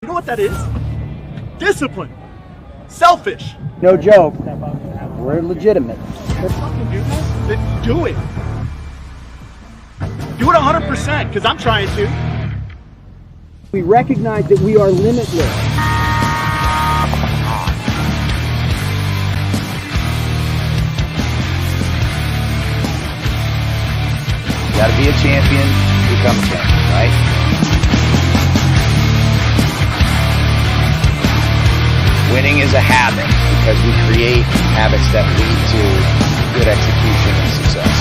You know what that is? Discipline. Selfish. No joke. We're legitimate. Let's fucking do this. Then do it. Do it 100%, because I'm trying to. We recognize that we are limitless. You gotta be a champion to become a champion, right? Winning is a habit because we create habits that lead to good execution and success.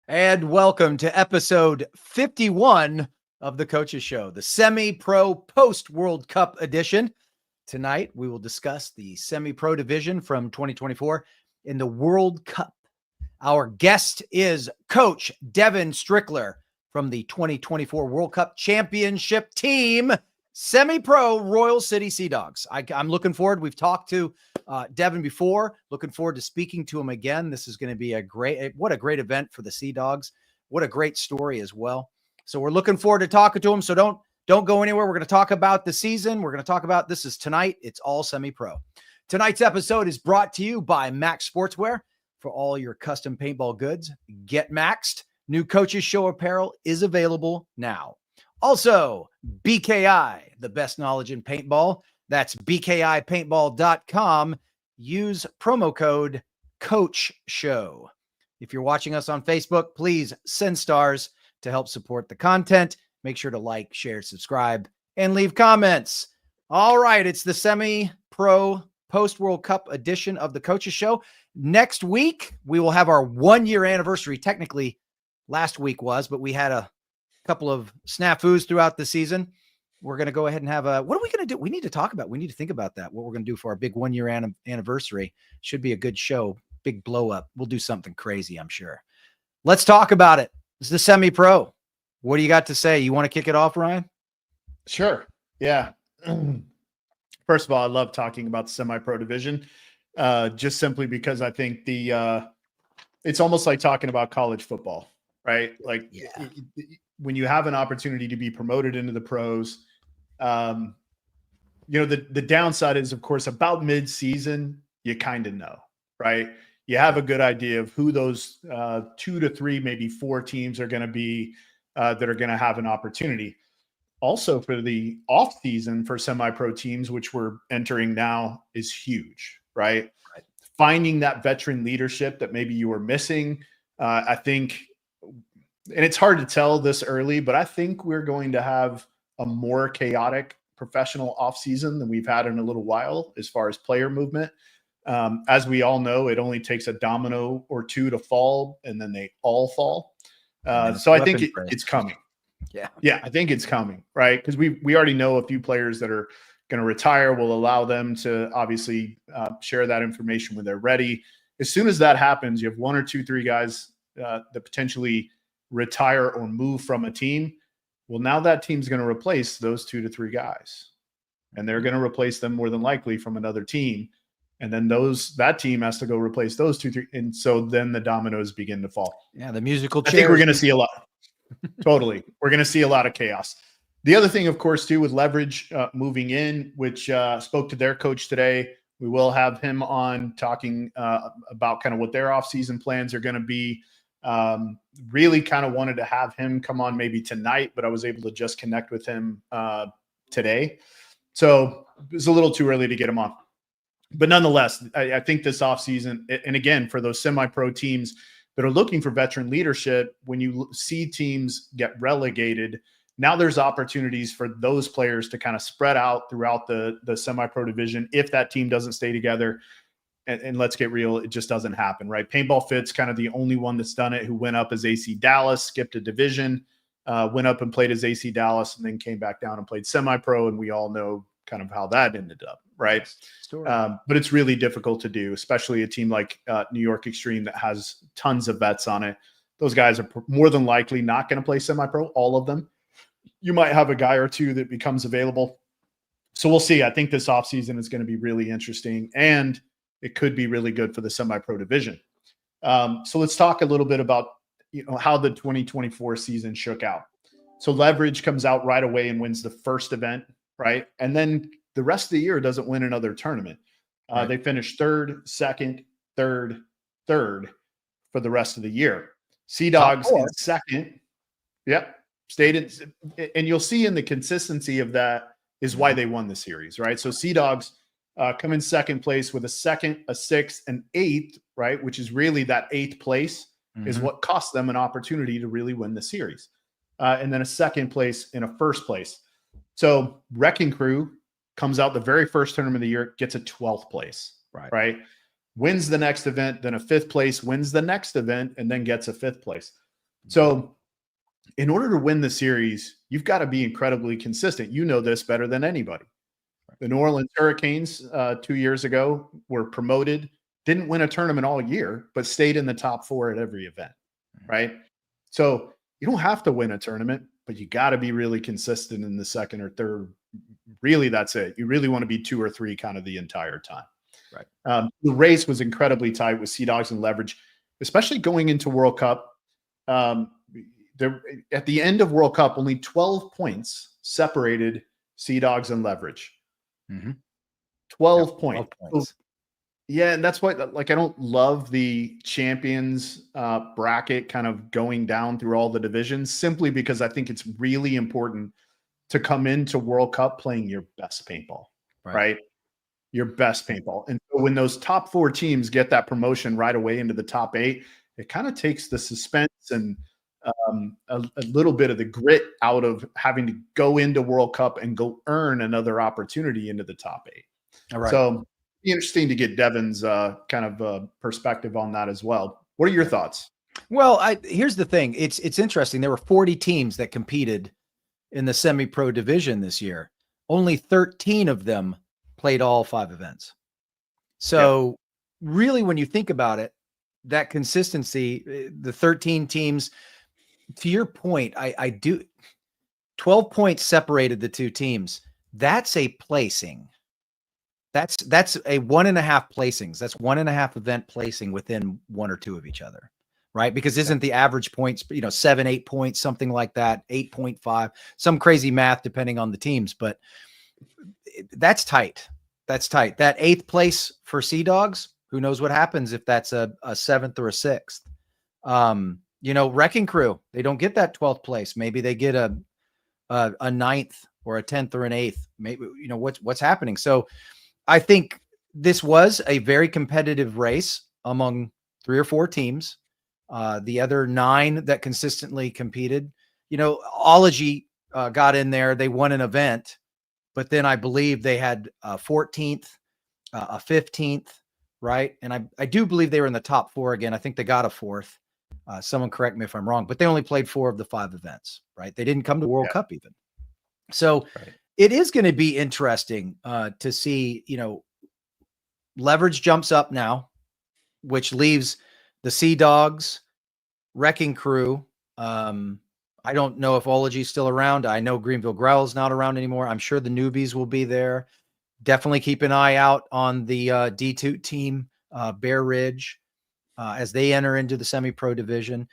And welcome to episode 51 of The Coaches Show, the semi-pro post-World Cup edition. Tonight, we will discuss the semi-pro division from 2024 in the World Cup. Our guest is Coach Devin Strickler from the 2024 World Cup Championship team, semi-pro Royal City Seadogs. I'm looking forward. We've talked to Devin before. Looking forward to speaking to him again. This is going to be what a great event for the Seadogs. What a great story as well. So we're looking forward to talking to him. So don't go anywhere. We're going to talk about the season. We're going to talk about, this is tonight. It's all semi-pro. Tonight's episode is brought to you by Max Sportswear. For all your custom paintball goods, get maxed. New Coaches Show apparel is available now. Also, BKI, the best knowledge in paintball. That's bkipaintball.com. Use promo code COACHSHOW. If you're watching us on Facebook, please send stars to help support the content. Make sure to like, share, subscribe, and leave comments. All right, it's the semi-pro post-World Cup edition of the Coaches Show. Next week, we will have our 1-year anniversary. Technically, last week was, but we had a couple of snafus throughout the season. We're going to go ahead and have what are we going to do? We need to talk about, we need to think about that. What we're going to do for our big 1-year anniversary. Should be a good show, big blow up. We'll do something crazy, I'm sure. Let's talk about it. This is the semi-pro. What do you got to say? You want to kick it off, Ryan? Sure. Yeah. First of all, I love talking about the semi-pro division, just simply because I think it's almost like talking about college football. Right. Like when you have an opportunity to be promoted into the pros, the downside is, of course, about mid-season, you kind of know, right? You have a good idea of who those 2 to 3, maybe 4 teams are going to be that are going to have an opportunity. Also, for the off season for semi-pro teams, which we're entering now, is huge, right? Finding that veteran leadership that maybe you were missing, I think. And it's hard to tell this early, but I think we're going to have a more chaotic professional offseason than we've had in a little while as far as player movement. As we all know, it only takes a domino or two to fall, and then they all fall. So I think it's coming. Yeah, I think it's coming, right? Because we already know a few players that are going to retire. We'll allow them to obviously share that information when they're ready. As soon as that happens, you have 1 or 2, 3 guys that potentially retire or move from a team. Well, now that team's going to replace those 2 to 3 guys, and they're going to replace them more than likely from another team. And then that team has to go replace those 2, 3. And so then the dominoes begin to fall. Yeah. The musical chairs. I think we're going to see a lot. Totally. We're going to see a lot of chaos. The other thing, of course, too, with Leverage moving in, which spoke to their coach today, we will have him on talking about kind of what their offseason plans are going to be. Really kind of wanted to have him come on maybe tonight, but I was able to just connect with him today. So it was a little too early to get him on. But nonetheless, I think this offseason, and again, for those semi-pro teams that are looking for veteran leadership, when you see teams get relegated, now there's opportunities for those players to kind of spread out throughout the semi-pro division if that team doesn't stay together. And let's get real, it just doesn't happen, right? Paintball Fit's kind of the only one that's done it, who went up as AC Dallas, skipped a division, went up and played as AC Dallas, and then came back down and played semi-pro, and we all know kind of how that ended up, right? But it's really difficult to do, especially a team like New York Extreme that has tons of vets on it. Those guys are more than likely not going to play semi-pro, all of them. You might have a guy or two that becomes available. So we'll see. I think this offseason is going to be really interesting, and it could be really good for the semi-pro division. So let's talk a little bit about how the 2024 season shook out. So Leverage comes out right away and wins the first event, right? And then the rest of the year doesn't win another tournament. Right. They finish third, second, third for the rest of the year. Seadogs in second. Yep. Stayed in, and you'll see in the consistency of that is why they won the series, right? So Seadogs come in second place with a second, a sixth, an eighth, right? Which is really that eighth place is what cost them an opportunity to really win the series. And then a second place and a first place. So Wrecking Crew comes out the very first tournament of the year, gets a 12th place, right? Wins the next event, then a 5th place, wins the next event, and then gets a 5th place. So in order to win the series, you've got to be incredibly consistent. You know this better than anybody. The New Orleans Hurricanes 2 years ago were promoted, didn't win a tournament all year, but stayed in the top 4 at every event, right? So you don't have to win a tournament, but you got to be really consistent in the second or third. Really, that's it. You really want to be 2 or 3 kind of the entire time. Right. The race was incredibly tight with Seadogs and Leverage, especially going into World Cup. There, at the end of World Cup, only 12 points separated Seadogs and Leverage. 12 points. 12 points. So, yeah, and that's why, like, I don't love the champions bracket kind of going down through all the divisions, simply because I think it's really important to come into World Cup playing your best paintball, right? Your best paintball. And so when those top 4 teams get that promotion right away into the top 8, it kind of takes the suspense and a little bit of the grit out of having to go into World Cup and go earn another opportunity into the top 8. All right. So interesting to get Devin's kind of perspective on that as well. What are your thoughts? Well, here's the thing. It's interesting. There were 40 teams that competed in the semi-pro division this year. Only 13 of them played all 5 events. So really, when you think about it, that consistency, the 13 teams, to your point, I do 12 points separated the 2 teams. That's a placing. That's a 1.5 placings. That's 1.5 event placing within 1 or 2 of each other, right? Because isn't the average points, 7, 8 points, something like that, 8.5, some crazy math depending on the teams, but that's tight. That's tight. That 8th place for Seadogs, who knows what happens if that's a 7th or a 6th. Wrecking Crew, they don't get that 12th place. Maybe they get a 9th or a 10th or an 8th. Maybe, what's happening. So I think this was a very competitive race among 3 or 4 teams. The other 9 that consistently competed, Ology got in there. They won an event, but then I believe they had a 14th, a 15th, right? And I do believe they were in the top 4 again. I think they got a 4th. Someone correct me if I'm wrong, but they only played 4 of the 5 events, right? They didn't come to World Cup even. So it is going to be interesting to see, Leverage jumps up now, which leaves the Seadogs, Wrecking Crew. I don't know if Ology's still around. I know Greenville Growl's not around anymore. I'm sure the newbies will be there. Definitely keep an eye out on the D2 team, Bear Ridge, as they enter into the semi-pro division.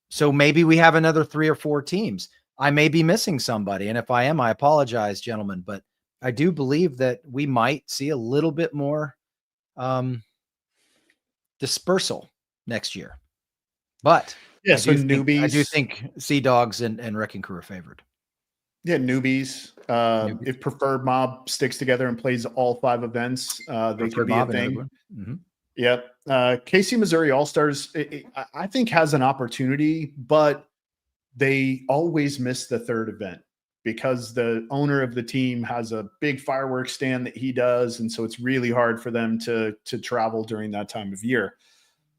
So maybe we have another 3 or 4 teams. I may be missing somebody. And if I am, I apologize, gentlemen, but I do believe that we might see a little bit more dispersal next year. But yeah, so newbies. I do think Seadogs and Wrecking Crew are favored. Yeah, newbies. If Preferred Mob sticks together and plays all 5 events, they could be a thing. Yep. KC Missouri All-Stars, I think, has an opportunity, but they always miss the 3rd event because the owner of the team has a big fireworks stand that he does. And so it's really hard for them to travel during that time of year.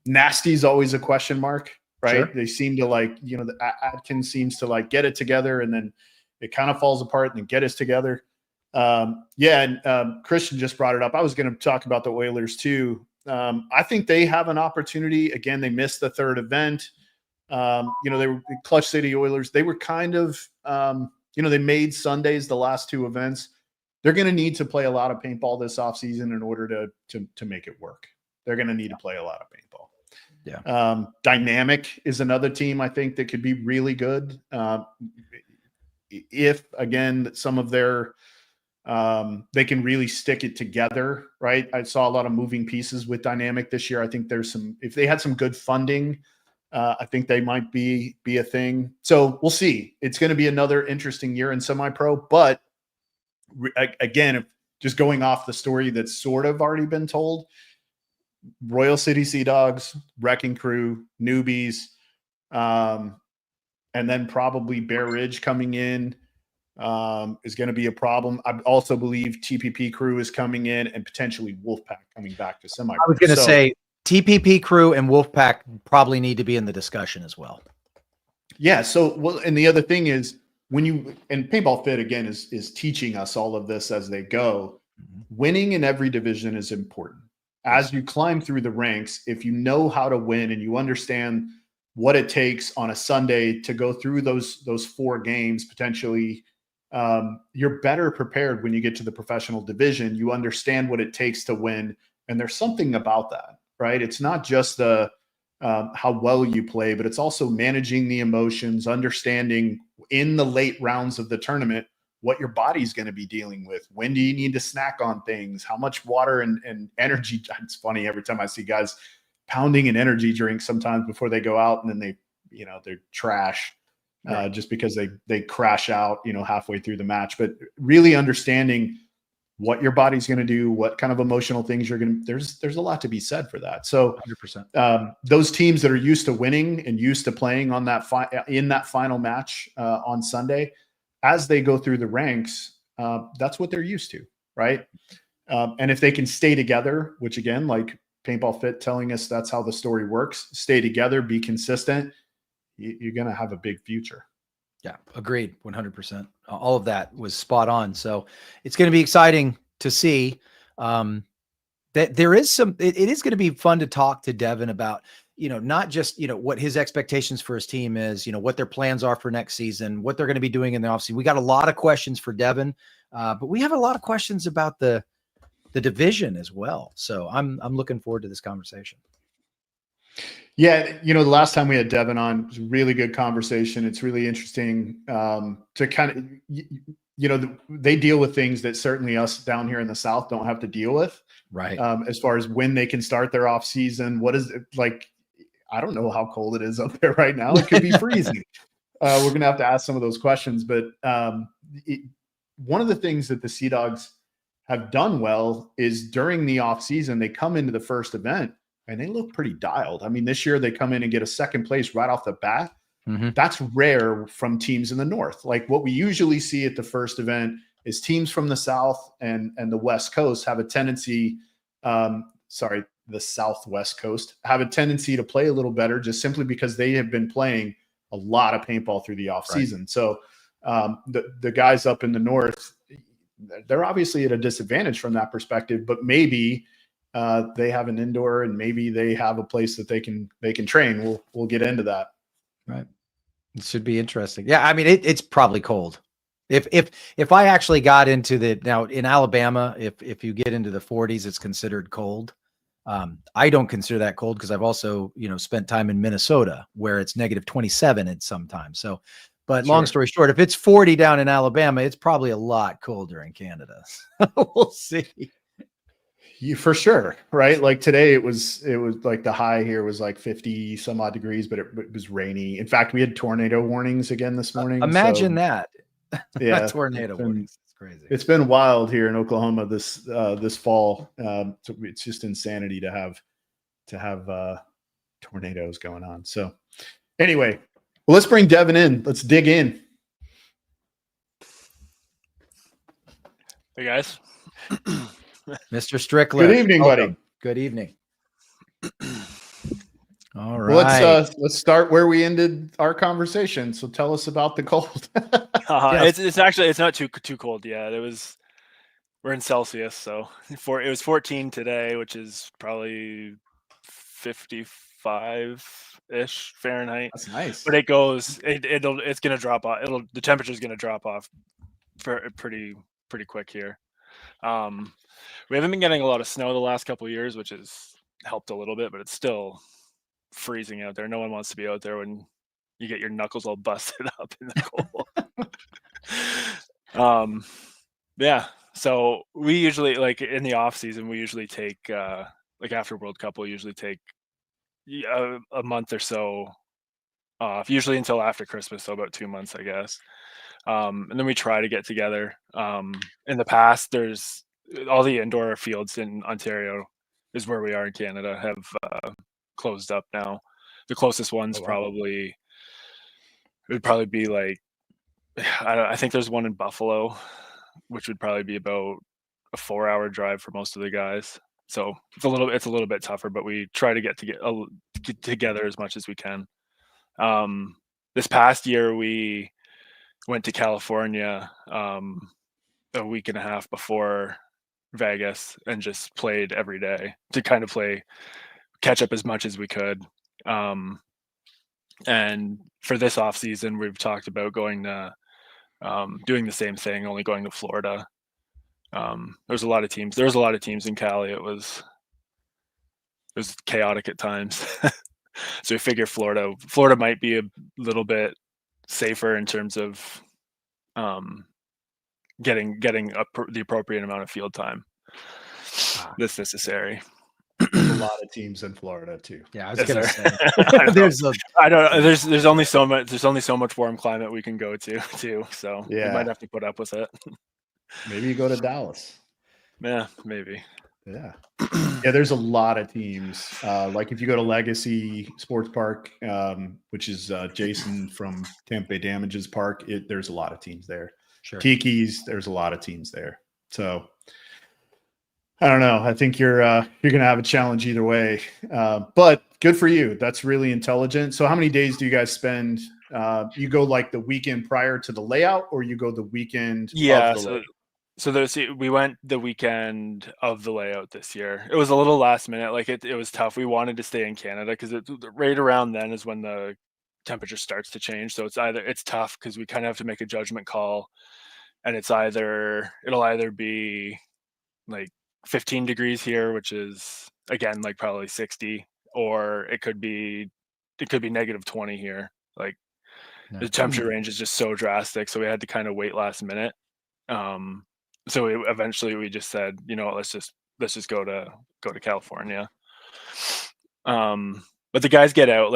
Nasty's always a question mark, right? Sure. They seem to the Atkins seems to get it together, and then it kind of falls apart and then get us together. Christian just brought it up. I was going to talk about the Oilers too. I think they have an opportunity. Again, they missed the 3rd event. They were Clutch City Oilers. They were kind of, they made Sundays the last 2 events. They're going to need to play a lot of paintball this offseason in order to make it work. They're going to need to play a lot of paintball. Yeah. Dynamic is another team I think that could be really good. If again, some of their, they can really stick it together, right? I saw a lot of moving pieces with Dynamic this year. I think there's some, if they had some good funding, I think they might be a thing. So we'll see. It's going to be another interesting year in semi-pro, but again, if just going off the story that's sort of already been told, Royal City Seadogs, Wrecking Crew, newbies, and then probably Bear Ridge coming in is going to be a problem. I also believe TPP Crew is coming in and potentially Wolfpack coming back to semi. I was going to say TPP Crew and Wolfpack probably need to be in the discussion as well. Yeah. So, well, and the other thing is when you, and Paintball Fit again is teaching us all of this as they go. Winning in every division is important. As you climb through the ranks, if you know how to win and you understand what it takes on a Sunday to go through those 4 games, potentially, you're better prepared when you get to the professional division. You understand what it takes to win. And there's something about that, right? It's not just the how well you play, but it's also managing the emotions, understanding in the late rounds of the tournament what your body's going to be dealing with. When do you need to snack on things? How much water and energy? It's funny every time I see guys pounding an energy drink sometimes before they go out, and then they're trash just because they crash out, halfway through the match. But really understanding what your body's going to do, what kind of emotional things you're going to, there's a lot to be said for that. So 100%. Those teams that are used to winning and used to playing on that in that final match on Sunday, as they go through the ranks, that's what they're used to, right? And if they can stay together, which again, like Paintball Fit telling us that's how the story works, stay together, be consistent, you're going to have a big future. Yeah, agreed. 100%. All of that was spot on. So it's going to be exciting to see that there is some, it is going to be fun to talk to Devin about, not just, what his expectations for his team is, what their plans are for next season, what they're going to be doing in the offseason. We got a lot of questions for Devin, but we have a lot of questions about the division as well. So I'm looking forward to this conversation. Yeah. The last time we had Devin on, it was a really good conversation. It's really interesting to kind of, they deal with things that certainly us down here in the South don't have to deal with. Right. As far as when they can start their off season, what is it like? I don't know how cold it is up there right now. It could be freezing. We're going to have to ask some of those questions, but one of the things that the Seadogs have done well is during the off season, they come into the first event and they look pretty dialed. I mean, this year they come in and get a second place right off the bat. Mm-hmm. That's rare from teams in the North. Like what we usually see at the first event is teams from the South and the West Coast have a tendency, the Southwest Coast have a tendency to play a little better just simply because they have been playing a lot of paintball through the off season. Right. So the guys up in the North, they're obviously at a disadvantage from that perspective, but maybe they have an indoor and maybe they have a place that they can train. We'll get into that. Right. It should be interesting. Yeah. I mean, it's probably cold. If I actually got into now in Alabama, if you get into the 40s, it's considered cold. I don't consider that cold because I've also, spent time in Minnesota where it's -27 at some time. So, but long story short, if it's 40 down in Alabama, it's probably a lot colder in Canada. We'll see. For sure. Right. Like today it was like the high here was like 50 some odd degrees, but it was rainy. In fact, we had tornado warnings again this morning. Imagine that. Yeah. Tornado warnings. It's crazy. It's been wild here in Oklahoma this fall. So it's just insanity to have tornadoes going on. So anyway, well, let's bring Devin in. Let's dig in. Hey guys. Mr. Strickler. Good evening, buddy. Good evening. All right. Well, let's start where we ended our conversation. So tell us about the cold. It's not too cold. Yeah, we're in Celsius, so it was 14 today, which is probably 55-ish Fahrenheit. That's nice. But it's gonna drop off. The temperature's gonna drop off for pretty quick here. We haven't been getting a lot of snow the last couple of years, which has helped a little bit, but it's still freezing out there. No one wants to be out there when you get your knuckles all busted up in the cold. Yeah. So we usually, like in the off season, we usually take like after World Cup, we'll usually take a month or so off, usually until after Christmas, so about 2 months, I guess. And then we try to get together. In the past, there's all the indoor fields in Ontario is where we are in Canada have closed up now. The closest ones probably would probably be like I think there's one in Buffalo, which would probably be about a 4-hour drive for most of the guys. So it's a little bit tougher, but we try to get together as much as we can. This past year we went to California a week and a half before Vegas and just played every day to kind of catch up as much as we could. And for this off season, we've talked about going to doing the same thing, only going to Florida. There's a lot of teams. There was a lot of teams in Cali. It was chaotic at times. So we figure Florida might be a little bit safer in terms of getting the appropriate amount of field time that's necessary. There's a lot of teams in Florida too. Yeah, I was going to say. I don't know. There's only so much. There's only so much warm climate we can go to too. So we might have to put up with it. Maybe you go to Dallas. Yeah, maybe. Yeah. Yeah, there's a lot of teams. Like if you go to Legacy Sports Park, which is Jason from Tampa Bay Damages Park, there's a lot of teams there. Sure. Tiki's, there's a lot of teams there. So I don't know. I think you're going to have a challenge either way. But good for you. That's really intelligent. So how many days do you guys spend? You go like the weekend prior to the layout, or you go the weekend? Yeah. We went the weekend of the layout this year. It was a little last minute. Like it was tough. We wanted to stay in Canada because right around then is when the temperature starts to change. So it's tough because we kind of have to make a judgment call, and it'll either be like 15 degrees here, which is again like probably 60, or it could be -20 here. Like the temperature range is just so drastic. So we had to kind of wait last minute. So eventually we just said, you know, let's just go to California. But the guys get out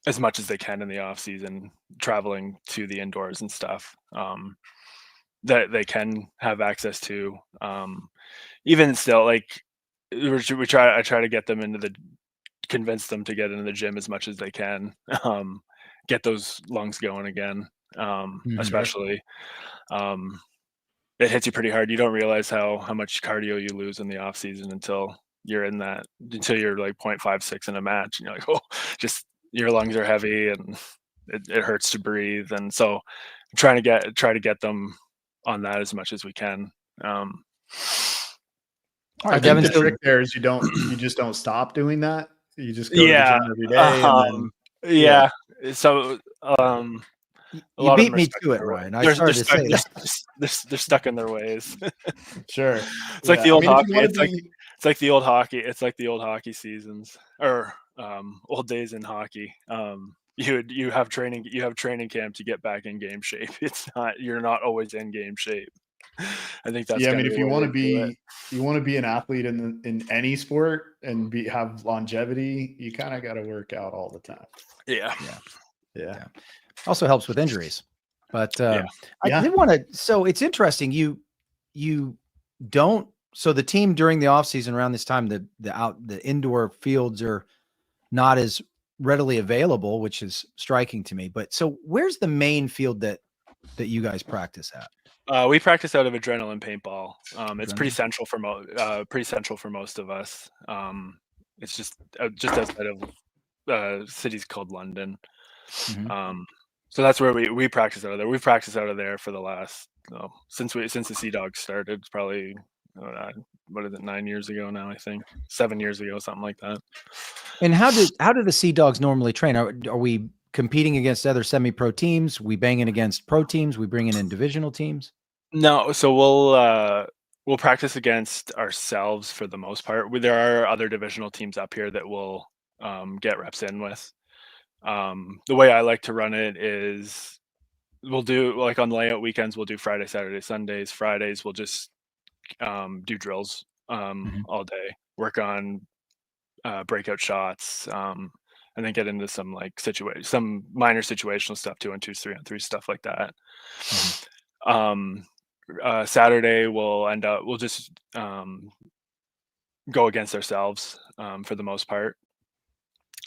as much as they can in the off season, traveling to the indoors and stuff. That they can have access to. Even still, like I try to get them convince them to get into the gym as much as they can. Get those lungs going again. Especially it hits you pretty hard. You don't realize how much cardio you lose in the off season until you're like 0.56 in a match, and you're like, oh, just your lungs are heavy and it hurts to breathe. And so try to get them on that as much as we can. All I right, think Devin, the trick there is you just don't stop doing that. You just go to the gym every day. And then, So you beat me to it, Ryan. I started to say that. They're stuck in their ways. Sure. It's like the old hockey. It's like the old hockey. It's like the old hockey seasons or old days in hockey. You have training camp to get back in game shape. You're not always in game shape. I think that's I mean, if you want to be an athlete in any sport and have longevity, you kind of got to work out all the time. Yeah. Also helps with injuries, but I did want to. So it's interesting. You don't. So the team during the off season around this time, the indoor fields are not as readily available, which is striking to me. But so where's the main field that you guys practice at? We practice out of Adrenaline Paintball. It's pretty central for most of us. It's just outside of cities called London. Mm-hmm. So that's where we practice out of there. We've practiced out of there for the last since the Seadogs started. It's probably what is it, 9 years ago now? I think 7 years ago, something like that. And how do the Seadogs normally train? Are we competing against other semi-pro weeks? We banging against pro teams? We bringing in divisional teams? No, so we'll practice against ourselves for the most part. There are other divisional teams up here that we'll get reps in with. The way I like to run it is we'll do, like, on layout weekends, we'll do Friday, Saturday, Sundays. Fridays we'll just do drills all day, work on breakout shots, and then get into some some minor situational stuff, 2-on-2, 3-on-3 stuff like that. Saturday we'll just go against ourselves for the most part.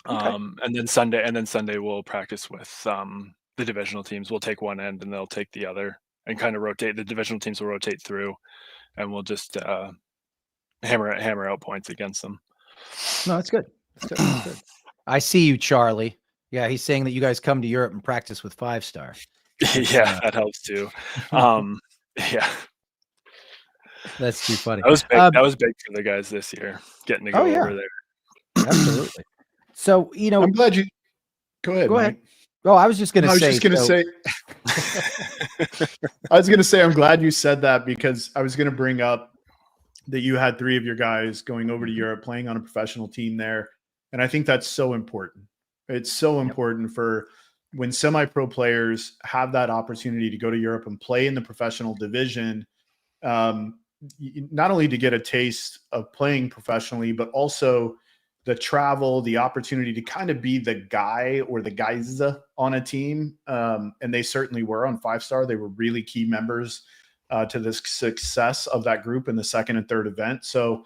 And then Sunday we'll practice with the divisional teams. We'll take one end and they'll take the other, and kind of rotate. The divisional teams will rotate through, and we'll just hammer out points against them. No, that's good. That's good. I see you, Charlie. Yeah, he's saying that you guys come to Europe and practice with 5-star. Yeah, that helps too. Yeah, that's too funny. That was big. That was big for the guys this year, getting to go over there. Absolutely. So, I'm glad you go ahead. Go ahead. Oh, I was just going to say. I was going to say, I'm glad you said that, because I was going to bring up that you had 3 of your guys going over to Europe, playing on a professional team there. And I think that's so important. It's so important for when semi-pro players have that opportunity to go to Europe and play in the professional division, not only to get a taste of playing professionally, but also the travel, the opportunity to kind of be the guy or the guys on a team. And they certainly were on 5-star. They were really key members to the success of that group in the second and third event. So,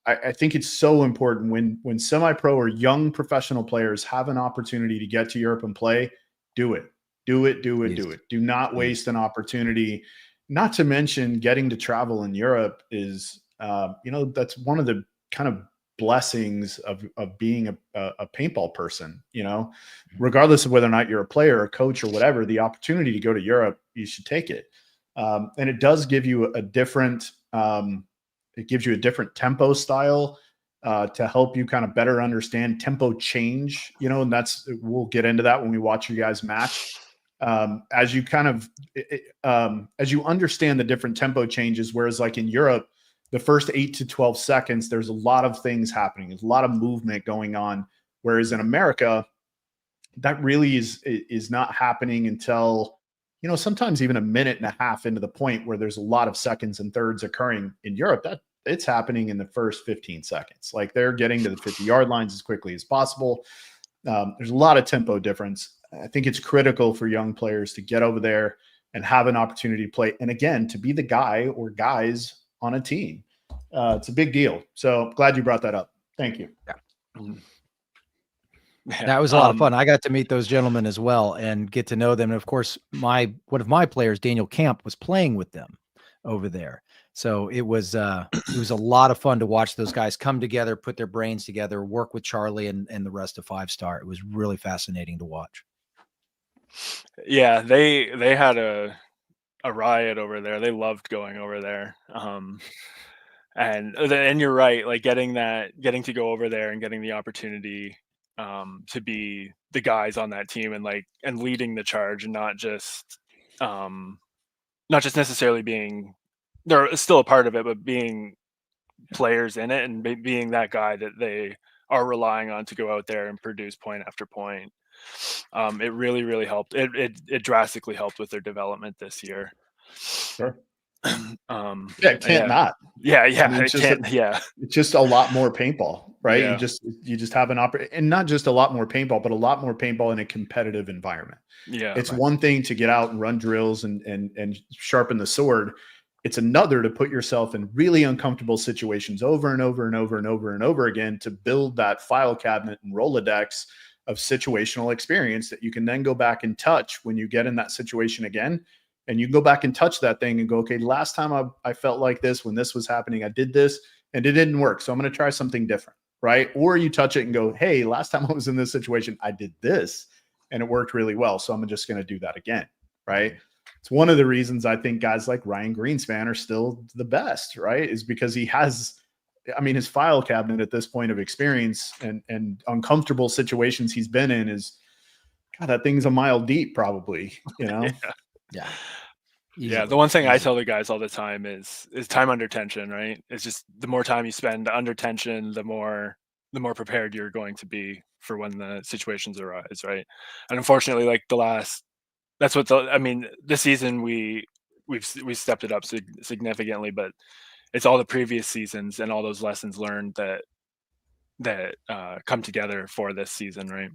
I think it's so important when semi-pro or young professional players have an opportunity to get to Europe and play, do it. Do not waste an opportunity. Not to mention, getting to travel in Europe is, that's one of the kind of blessings of being a paintball person, regardless of whether or not you're a player or a coach or whatever. The opportunity to go to Europe, you should take it. And it does give you a different tempo style to help you kind of better understand tempo change, and we'll get into that when we watch you guys match. As you understand the different tempo changes, whereas like in Europe, the first 8 to 12 seconds, there's a lot of things happening. There's a lot of movement going on. Whereas in America, that really is not happening until, sometimes even a minute and a half into the point, where there's a lot of seconds and thirds occurring. In Europe, that it's happening in the first 15 seconds. Like, they're getting to the 50-yard lines as quickly as possible. There's a lot of tempo difference. I think it's critical for young players to get over there and have an opportunity to play. And again, to be the guy or guys on a team. It's a big deal. So glad you brought that up. Thank you. That was a lot of fun. I got to meet those gentlemen as well and get to know them. And of course, one of my players, Daniel Camp, was playing with them over there. So it was a lot of fun to watch those guys come together, put their brains together, work with Charlie and the rest of 5-star. It was really fascinating to watch. Yeah, they had a riot over there. They loved going over there. And you're right, like getting to go over there and getting the opportunity to be the guys on that team and leading the charge, and not just necessarily being, they're still a part of it, but being players in it and being that guy that they are relying on to go out there and produce point after point. It really, really helped. It drastically helped with their development this year. Sure. It can't not. Yeah. I mean, it's just a lot more paintball, right? Yeah. You just have and not just a lot more paintball, but a lot more paintball in a competitive environment. Yeah. It's one thing to get out and run drills and sharpen the sword. It's another to put yourself in really uncomfortable situations over and over and over and over and over again, to build that file cabinet and Rolodex of situational experience that you can then go back and touch when you get in that situation again. And you can go back and touch that thing and go, okay, last time I felt like this, when this was happening, I did this and it didn't work. So I'm going to try something different, right? Or you touch it and go, hey, last time I was in this situation, I did this and it worked really well. So I'm just going to do that again, right? It's one of the reasons I think guys like Ryan Greenspan are still the best, right? Is because he has, his file cabinet at this point of experience and uncomfortable situations he's been in is, God, that thing's a mile deep probably, Yeah. Yeah, Easily, the one thing I easily. tell the guys all the time is time under tension, right? It's just the more time you spend under tension, the more prepared you're going to be for when the situations arise, right? And unfortunately, like that's what I mean, this season we stepped it up significantly, but it's all the previous seasons and all those lessons learned that come together for this season, right?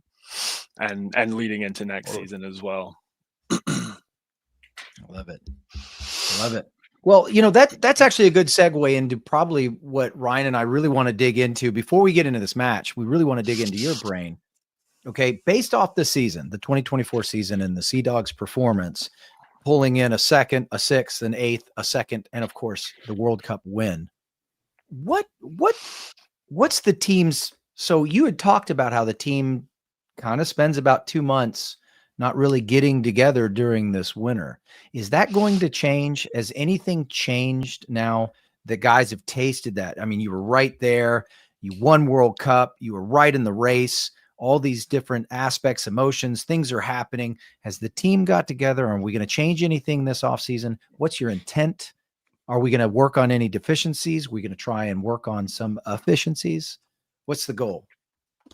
And leading into next season as well. I love it. I love it. Well, that's actually a good segue into probably what Ryan and I really want to dig into before we get into this match. We really want to dig into your brain. Okay. Based off the season, the 2024 season and the Seadogs performance, pulling in a second, a sixth, an eighth, a second, and of course the World Cup win. What's the team's, so you had talked about how the team kind of spends about 2 months not really getting together during this winter. Is that going to change? Has anything changed now that guys have tasted that? I mean, you were right there. You won World Cup. You were right in the race. All these different aspects, emotions, things are happening. Has the team got together? Are we going to change anything this offseason? What's your intent? Are we going to work on any deficiencies? Are we going to try and work on some efficiencies? What's the goal?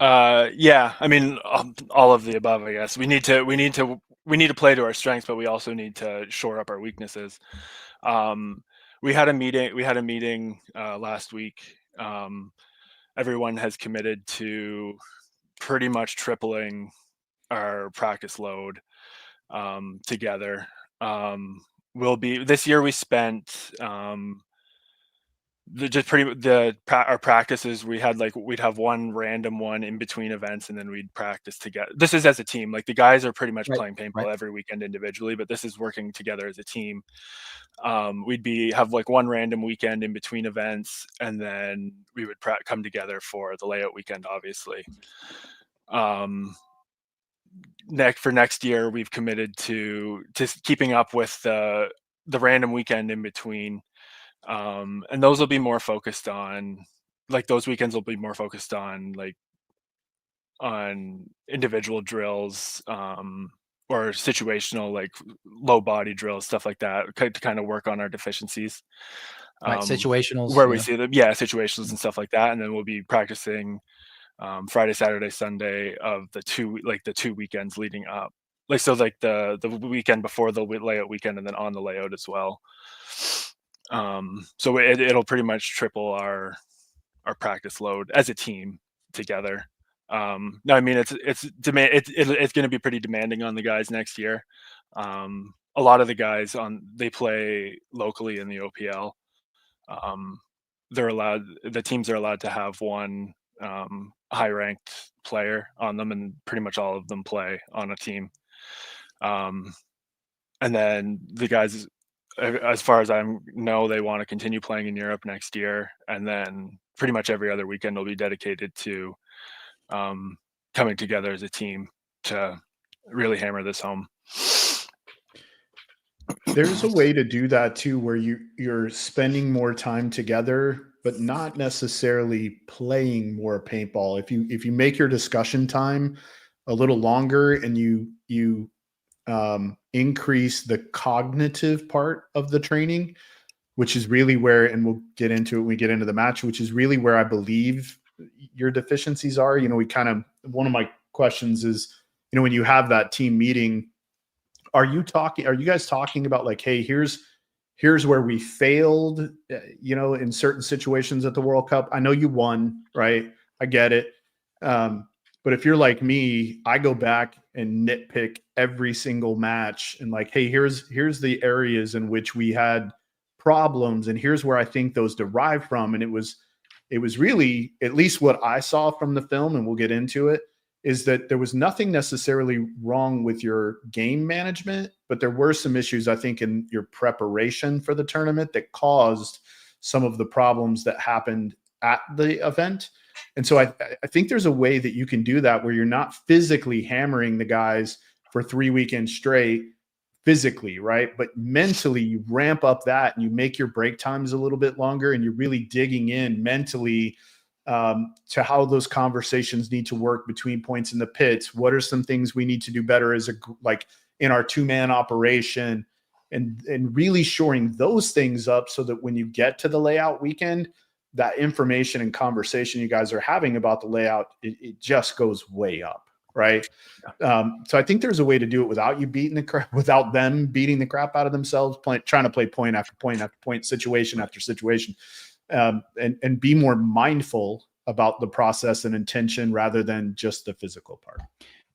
Yeah, I mean, all of the above, I guess. We need to play to our strengths, but we also need to shore up our weaknesses. We had a meeting last week. Everyone has committed to pretty much tripling our practice load together. This year we spent our practices, we'd have one random one in between events, and then we'd practice together. This is as a team. Like, the guys are pretty much playing paintball every weekend individually, but this is working together as a team. We'd have like one random weekend in between events, and then we would come together for the layout weekend, obviously. For next year, we've committed to keeping up with the random weekend in between. And those will be more focused on, like, those weekends will be more focused on on individual drills, or situational, like low body drills, stuff like that, to kind of work on our deficiencies. Situationals, where we see them, situations and stuff like that. And then we'll be practicing Friday, Saturday, Sunday of the 2 weekends leading up. Like, so like the weekend before the layout weekend, and then on the layout as well. So it'll pretty much triple our practice load as a team together. No, I mean, it's going to be pretty demanding on the guys next year. A lot of the guys they play locally in the OPL. The teams are allowed to have one high ranked player on them, and pretty much all of them play on a team. And then the guys, as far as I know, they want to continue playing in Europe next year, and then pretty much every other weekend will be dedicated to coming together as a team to really hammer this home. There's a way to do that too, where you're spending more time together, but not necessarily playing more paintball. If you make your discussion time a little longer, and you increase the cognitive part of the training, which is really where, and we'll get into it when we get into the match, which is really where I believe your deficiencies are. One of my questions is, when you have that team meeting, are you guys talking about, like, hey, here's where we failed, in certain situations at the World Cup? I know you won, right? I get it. But if you're like me, I go back and nitpick every single match and, like, hey, here's the areas in which we had problems, and here's where I think those derive from. And it was really, at least what I saw from the film, and we'll get into it, is that there was nothing necessarily wrong with your game management, but there were some issues, I think, in your preparation for the tournament that caused some of the problems that happened at the event. And so I think there's a way that you can do that, where you're not physically hammering the guys for 3 weekends straight physically, right? But mentally, you ramp up that, and you make your break times a little bit longer, and you're really digging in mentally to how those conversations need to work between points in the pits. What are some things we need to do better like in our 2-man operation? and really shoring those things up so that when you get to the layout weekend, that information and conversation you guys are having about the layout, it just goes way up. Right. So I think there's a way to do it without you beating the crap, without them beating the crap out of themselves, trying to play point after point after point, situation after situation, and be more mindful about the process and intention rather than just the physical part.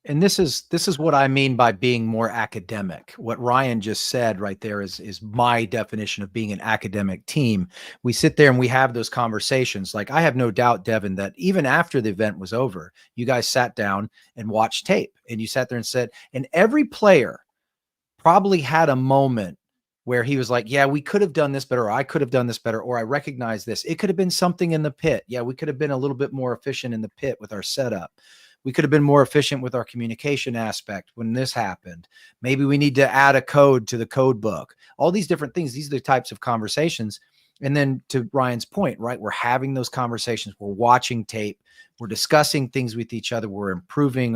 And this is what I mean by being more academic. What Ryan just said right there is my definition of being an academic team. We sit there and we have those conversations. Like, I have no doubt, Devin, that even after the event was over, you guys sat down and watched tape, and you sat there and said, and every player probably had a moment where he was like, yeah, we could have done this better, or I could have done this better, or I recognize this. It could have been something in the pit. Yeah, we could have been a little bit more efficient in the pit with our setup. We could have been more efficient with our communication aspect when this happened. Maybe we need to add a code to the code book. All these different things. These are the types of conversations. And then to Ryan's point, right? We're having those conversations. We're watching tape. We're discussing things with each other. We're improving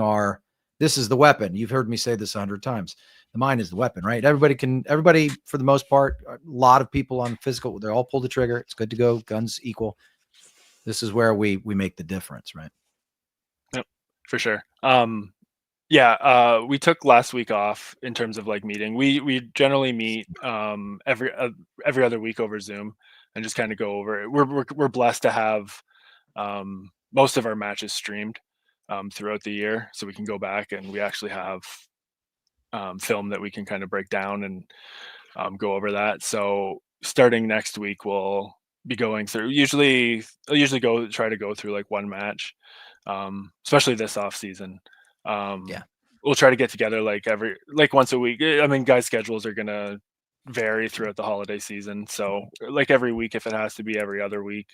this is the weapon. You've heard me say this 100 times. The mind is the weapon, right? Everybody for the most part, a lot of people on physical, they all pull the trigger. It's good to go. Guns equal. This is where we make the difference, right? For sure. We took last week off in terms of like meeting. We generally meet every other week over Zoom and just kind of go over it. We're blessed to have most of our matches streamed throughout the year, so we can go back and we actually have film that we can kind of break down and go over that. So starting next week, we'll be going through. I'll usually try to go through like one match. Especially this off season. We'll try to get together like once a week. I mean, guys' schedules are gonna vary throughout the holiday season, so like every week, if it has to be every other week,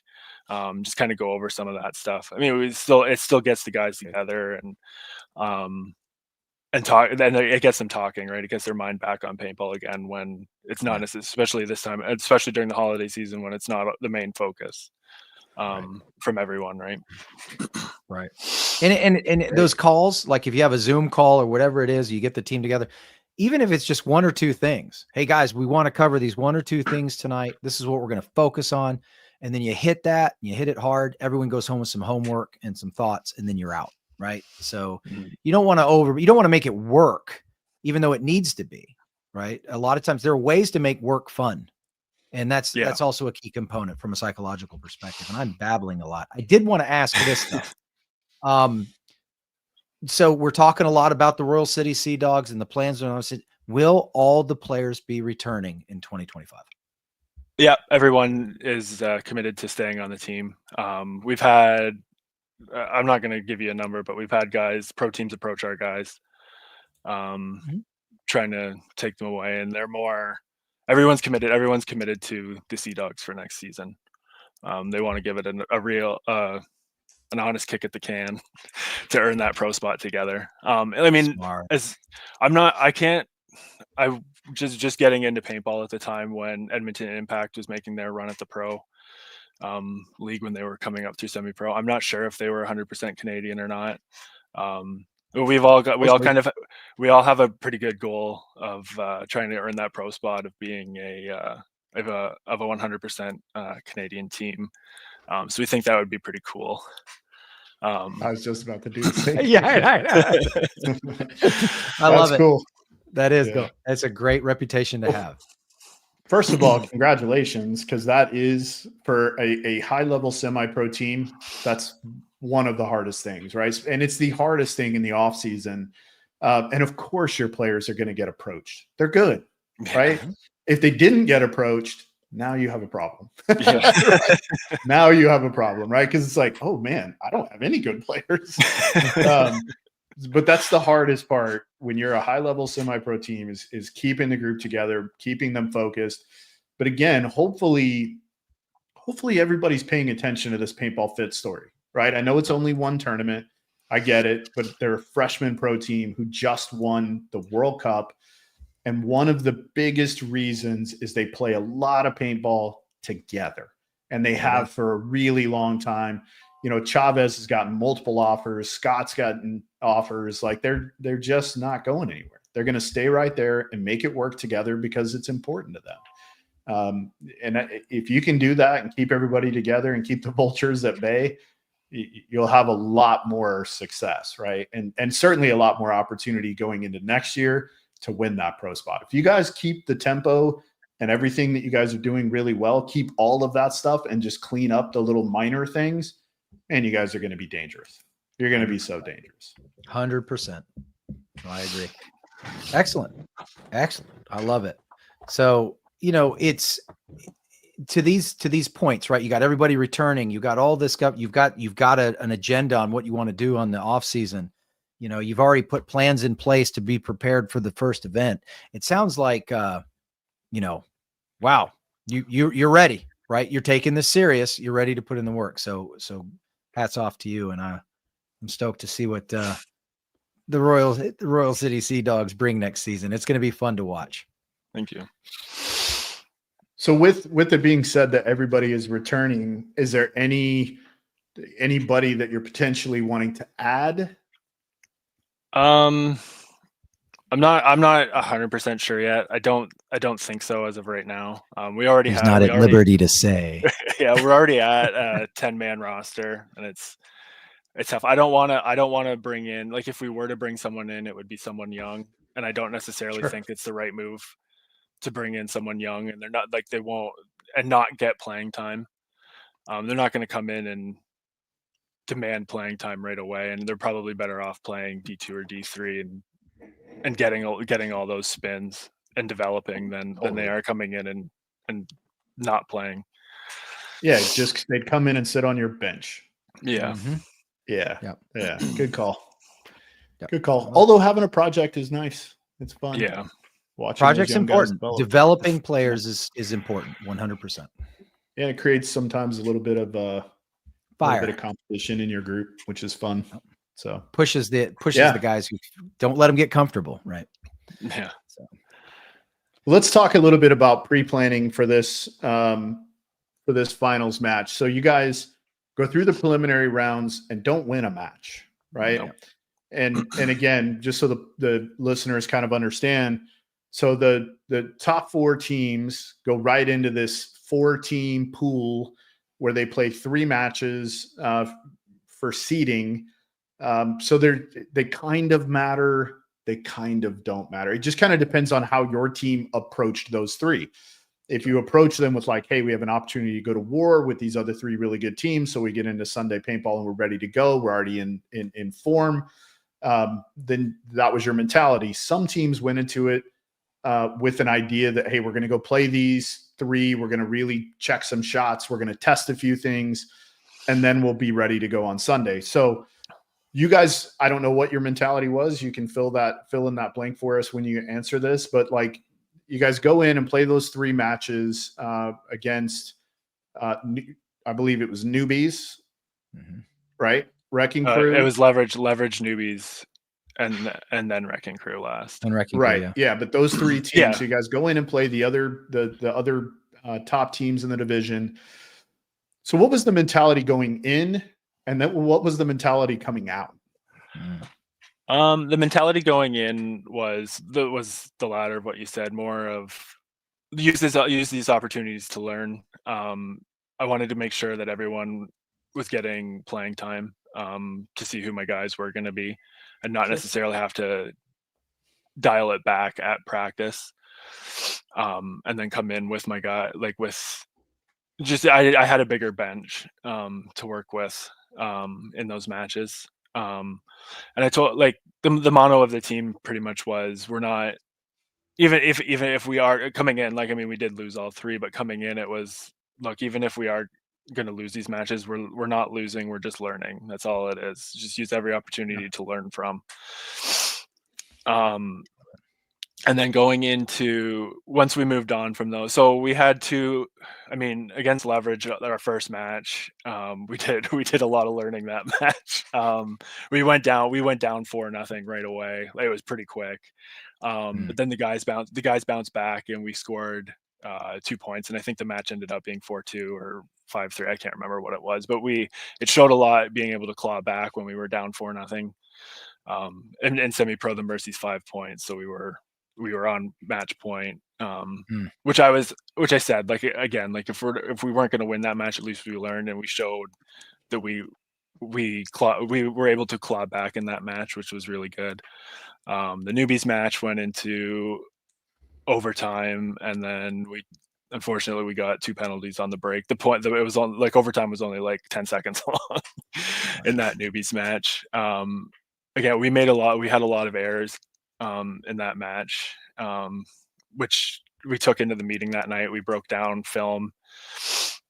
just kind of go over some of that stuff. I mean, it still gets the guys together and talk. Then it gets them talking, right? It gets their mind back on paintball again when it's not especially this time, especially during the holiday season when it's not the main focus from everyone, right? Right. And those calls, like if you have a Zoom call or whatever it is, you get the team together, even if it's just one or two things. Hey guys, we want to cover these one or two things tonight. This is what we're going to focus on. And then you hit that, you hit it hard. Everyone goes home with some homework and some thoughts, and then you're out. Right. So you don't want to make it work, even though it needs to be. Right. A lot of times there are ways to make work fun. And that's also a key component from a psychological perspective. And I'm babbling a lot. I did want to ask this stuff. So we're talking a lot about the Royal City Seadogs and the plans. Will all the players be returning in 2025? Yeah, everyone is committed to staying on the team. We've had, I'm not going to give you a number, but we've had pro teams approach our guys, trying to take them away, and everyone's committed. Everyone's committed to the Seadogs for next season. They want to give it a real, an honest kick at the can to earn that pro spot together. I mean, I just getting into paintball at the time when Edmonton Impact was making their run at the pro league when they were coming up through semi-pro. I'm not sure if they were 100% Canadian or not. We all have a pretty good goal of trying to earn that pro spot of being a 100% Canadian team. So we think that would be pretty cool. I was just about to do the same. I love it. Cool. That is cool. That's a great reputation to have. First of all, congratulations, because that is for a high-level semi-pro team. That's one of the hardest things, right? And it's the hardest thing in the off season. And of course, your players are going to get approached. They're good, right? If they didn't get approached, now you have a problem. Now you have a problem, right? Because it's like, oh man, I don't have any good players. But that's the hardest part when you're a high-level semi-pro team is keeping the group together, keeping them focused. But again, hopefully everybody's paying attention to this Paintball Fit story, right? I know it's only one tournament. I get it, but they're a freshman pro team who just won the World Cup. And one of the biggest reasons is they play a lot of paintball together, and they have for a really long time. You know, Chavez has gotten multiple offers. Scott's gotten offers. Like they're just not going anywhere. They're going to stay right there and make it work together because it's important to them. And if you can do that and keep everybody together and keep the vultures at bay, you'll have a lot more success, right? And certainly a lot more opportunity going into next year to win that pro spot. If you guys keep the tempo and everything that you guys are doing really well, keep all of that stuff and just clean up the little minor things, and you guys are going to be dangerous. You're going to be so dangerous. 100%. I agree. Excellent. Excellent. I love it. So, it's to these points, right? You got everybody returning. You got all this stuff. You've got an agenda on what you want to do on the off season. You've already put plans in place to be prepared for the first event. It sounds like, wow, you're ready, right? You're taking this serious. You're ready to put in the work. So hats off to you. And I'm stoked to see what the Royal City Seadogs bring next season. It's going to be fun to watch. Thank you. So with it being said that everybody is returning, is there anybody that you're potentially wanting to add? I'm not 100% sure yet. I don't think so as of right now. We already He's have. not at liberty to say. Yeah, we're already at a 10-man roster, and it's tough. I don't want to bring in, like, if we were to bring someone in, it would be someone young, and I don't necessarily think it's the right move to bring in someone young, and they're not, like, they won't and not get playing time. They're not going to come in and demand playing time right away, and they're probably better off playing D2 or D3 and getting all those spins and developing than they are coming in and not playing. Yeah, just they'd come in and sit on your bench. Yeah. Mm-hmm. Yeah. Yep. Yeah. Good call. Yep. Good call. Although having a project is nice. It's fun. Yeah. Watching Project's those young guys important. develop. Developing players is important. 100%. Yeah, it creates sometimes a little bit of Fire. a bit of competition in your group, which is fun. So pushes the guys who don't let them get comfortable, right? Yeah. So let's talk a little bit about pre-planning for this finals match. So you guys go through the preliminary rounds and don't win a match, right? Nope. And again, just so the listeners kind of understand, so the top 4 teams go right into this 4-team pool where they play 3 matches for seeding. So they kind of matter. They kind of don't matter. It just kind of depends on how your team approached those 3. If you approach them with like, hey, we have an opportunity to go to war with these other 3 really good teams, so we get into Sunday paintball and we're ready to go, we're already in form, then that was your mentality. Some teams went into it with an idea that, hey, we're going to go play these 3, we're going to really check some shots, we're going to test a few things, and then we'll be ready to go on Sunday. So you guys, I don't know what your mentality was. You can fill in that blank for us when you answer this, but like, you guys go in and play those 3 matches against, I believe it was newbies, right? Wrecking Crew. It was leverage newbies, and then Wrecking Crew last. and Wrecking Right. Crew, Yeah. But those 3 teams, Yeah. so you guys go in and play the other top teams in the division. So what was the mentality going in, and then what was the mentality coming out? The mentality going in was the latter of what you said, more of use these opportunities to learn. I wanted to make sure that everyone was getting playing time to see who my guys were going to be, and not necessarily have to dial it back at practice, and then come in with my guy, like with just I had a bigger bench to work with in those matches. And I told, like, the motto of the team pretty much was, we're not, even if we are coming in, like, I mean, we did lose all 3, but coming in, it was, look, even if we are going to lose these matches, we're not losing, we're just learning. That's all it is. Just use every opportunity to learn from. And then going into, once we moved on from those, so we had to, I mean, against Leverage, our first match, we did a lot of learning that match. We went down 4-0 right away. It was pretty quick. But then the guys bounced back, and we scored 2 points, and I think the match ended up being 4-2 or 5-3. I can't remember what it was, but it showed a lot being able to claw back when we were down 4-0. And semi-pro, the Mercy's 5 points, so we were on match point. Which I said, like, again, like if we weren't going to win that match, at least we learned, and we showed that we were able to claw back in that match, which was really good. The newbies match went into overtime, and then unfortunately we got 2 penalties on the break. The point that it was on, like, overtime was only like 10 seconds long in that newbies match. Again, we had a lot of errors in that match, which we took into the meeting that night. We broke down film,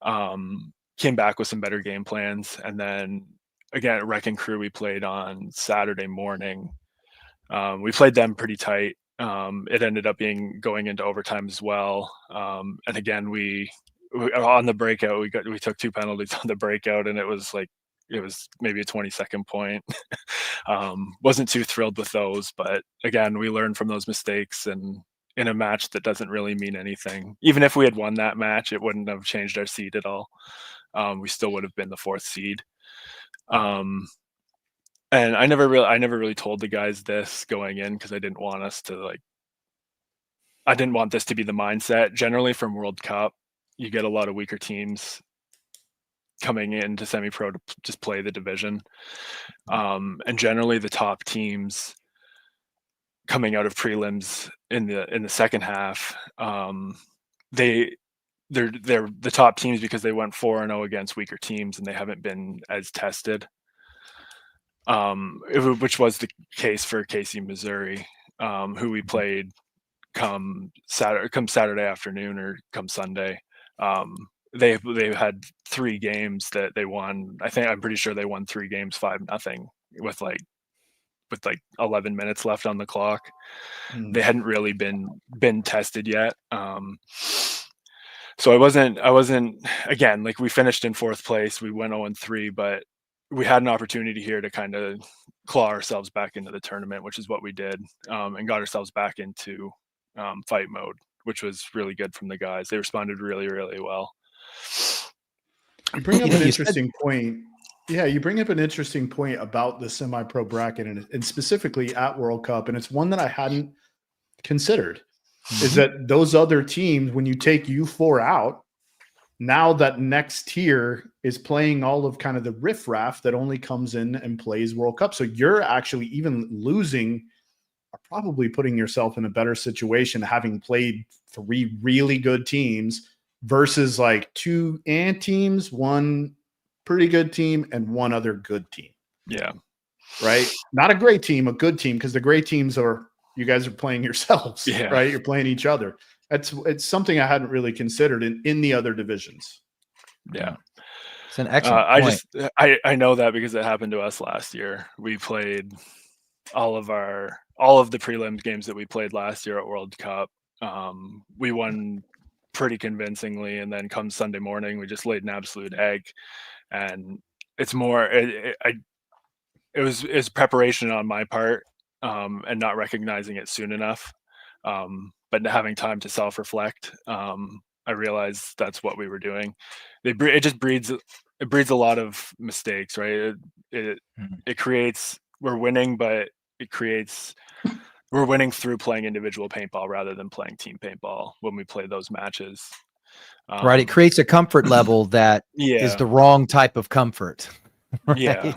came back with some better game plans, and then again, Wreck and Crew we played on Saturday morning. We played them pretty tight. It ended up going into overtime as well. And again, we on the breakout, we took 2 penalties on the breakout, and it was maybe a 20-second point. Wasn't too thrilled with those, but again, we learned from those mistakes, and in a match that doesn't really mean anything. Even if we had won that match, it wouldn't have changed our seed at all. We still would have been the 4th seed. And I never really told the guys this going in, because I didn't want this to be the mindset. Generally from World Cup, you get a lot of weaker teams coming into semi-pro to just play the division. And generally the top teams coming out of prelims in the second half, they're the top teams because they went 4-0 against weaker teams, and they haven't been as tested. Which was the case for Casey, Missouri, who we played come Saturday afternoon or come Sunday. They had 3 games that they won. I'm pretty sure they won 3 games 5-0 with 11 minutes left on the clock. They hadn't really been tested yet. So I wasn't again, like, we finished in 4th place. We went 0-3, but we had an opportunity here to kind of claw ourselves back into the tournament, which is what we did, and got ourselves back into fight mode, which was really good from the guys. They responded really, really well. You bring up an interesting point. Yeah, you bring up an interesting point about the semi-pro bracket, and specifically at World Cup, and it's one that I hadn't considered, is that those other teams, when you take U4 out, now that next tier is playing all of kind of the riffraff that only comes in and plays World Cup. So you're actually, even losing, are probably putting yourself in a better situation, having played 3 really good teams versus like 2 ant teams, 1 pretty good team, and 1 other good team. Yeah. Right? Not a great team, a good team, because the great teams you guys are playing yourselves, right? You're playing each other. It's something I hadn't really considered in the other divisions. Yeah. It's an excellent point. I know that because it happened to us last year. We played all of the prelims games that we played last year at World Cup. We won pretty convincingly, and then come Sunday morning, we just laid an absolute egg. And it's more, it was preparation on my part, and not recognizing it soon enough. But having time to self-reflect, I realized that's what we were doing. It just breeds a lot of mistakes, right? It creates, we're winning, but we're winning through playing individual paintball rather than playing team paintball when we play those matches. Right. It creates a comfort level that is the wrong type of comfort. Right?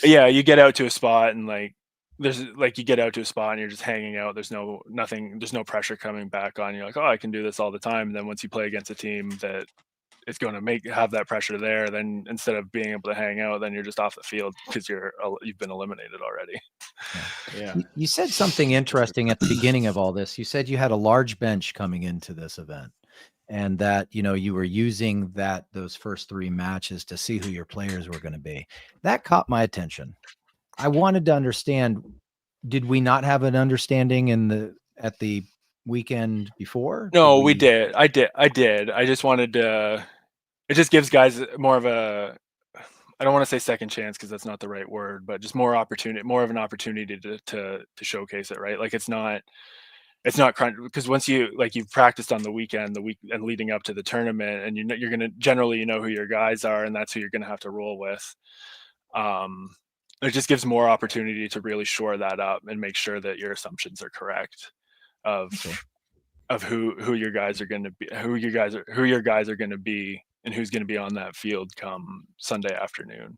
Yeah. You get out to a spot, and you get out to a spot and you're just hanging out. There's no pressure coming back on you. Like, oh, I can do this all the time. And then once you play against a team that is going to have that pressure there, then instead of being able to hang out, then you're just off the field because you've been eliminated already. Yeah. You said something interesting at the beginning of all this. You said you had a large bench coming into this event, and that, you were using those first 3 matches to see who your players were going to be. That caught my attention. I wanted to understand, did we not have an understanding at the weekend before? No, we did. I did. I just wanted to, it just gives guys more of a, I don't want to say second chance, because that's not the right word, but just more of an opportunity to showcase it, right? Like, it's not crunch, because once you've practiced on the week and leading up to the tournament, and you're going to generally, who your guys are, and that's who you're going to have to roll with. it just gives more opportunity to really shore that up and make sure that your assumptions are correct of who your guys are going to be, who your guys are going to be, and who's going to be on that field come Sunday afternoon.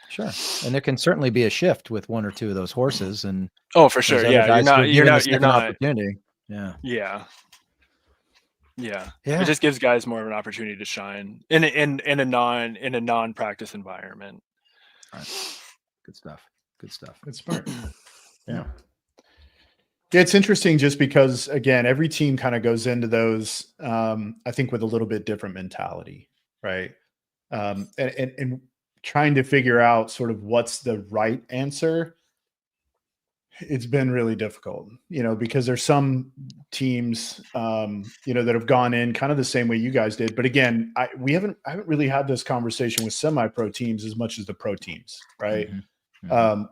Sure. And there can certainly be a shift with one or two of those horses, and oh, for sure. other Yeah, guys who are given the you're second not. opportunity. Yeah. Yeah. Yeah. It just gives guys more of an opportunity to shine in a non-practice environment. All right. Good stuff. Good stuff. It's smart. Yeah. It's interesting just because, again, every team kind of goes into those, I think, with a little bit different mentality, right? And trying to figure out sort of what's the right answer. It's been really difficult, because there's some teams, that have gone in kind of the same way you guys did. But again, I haven't really had this conversation with semi-pro teams as much as the pro teams, right?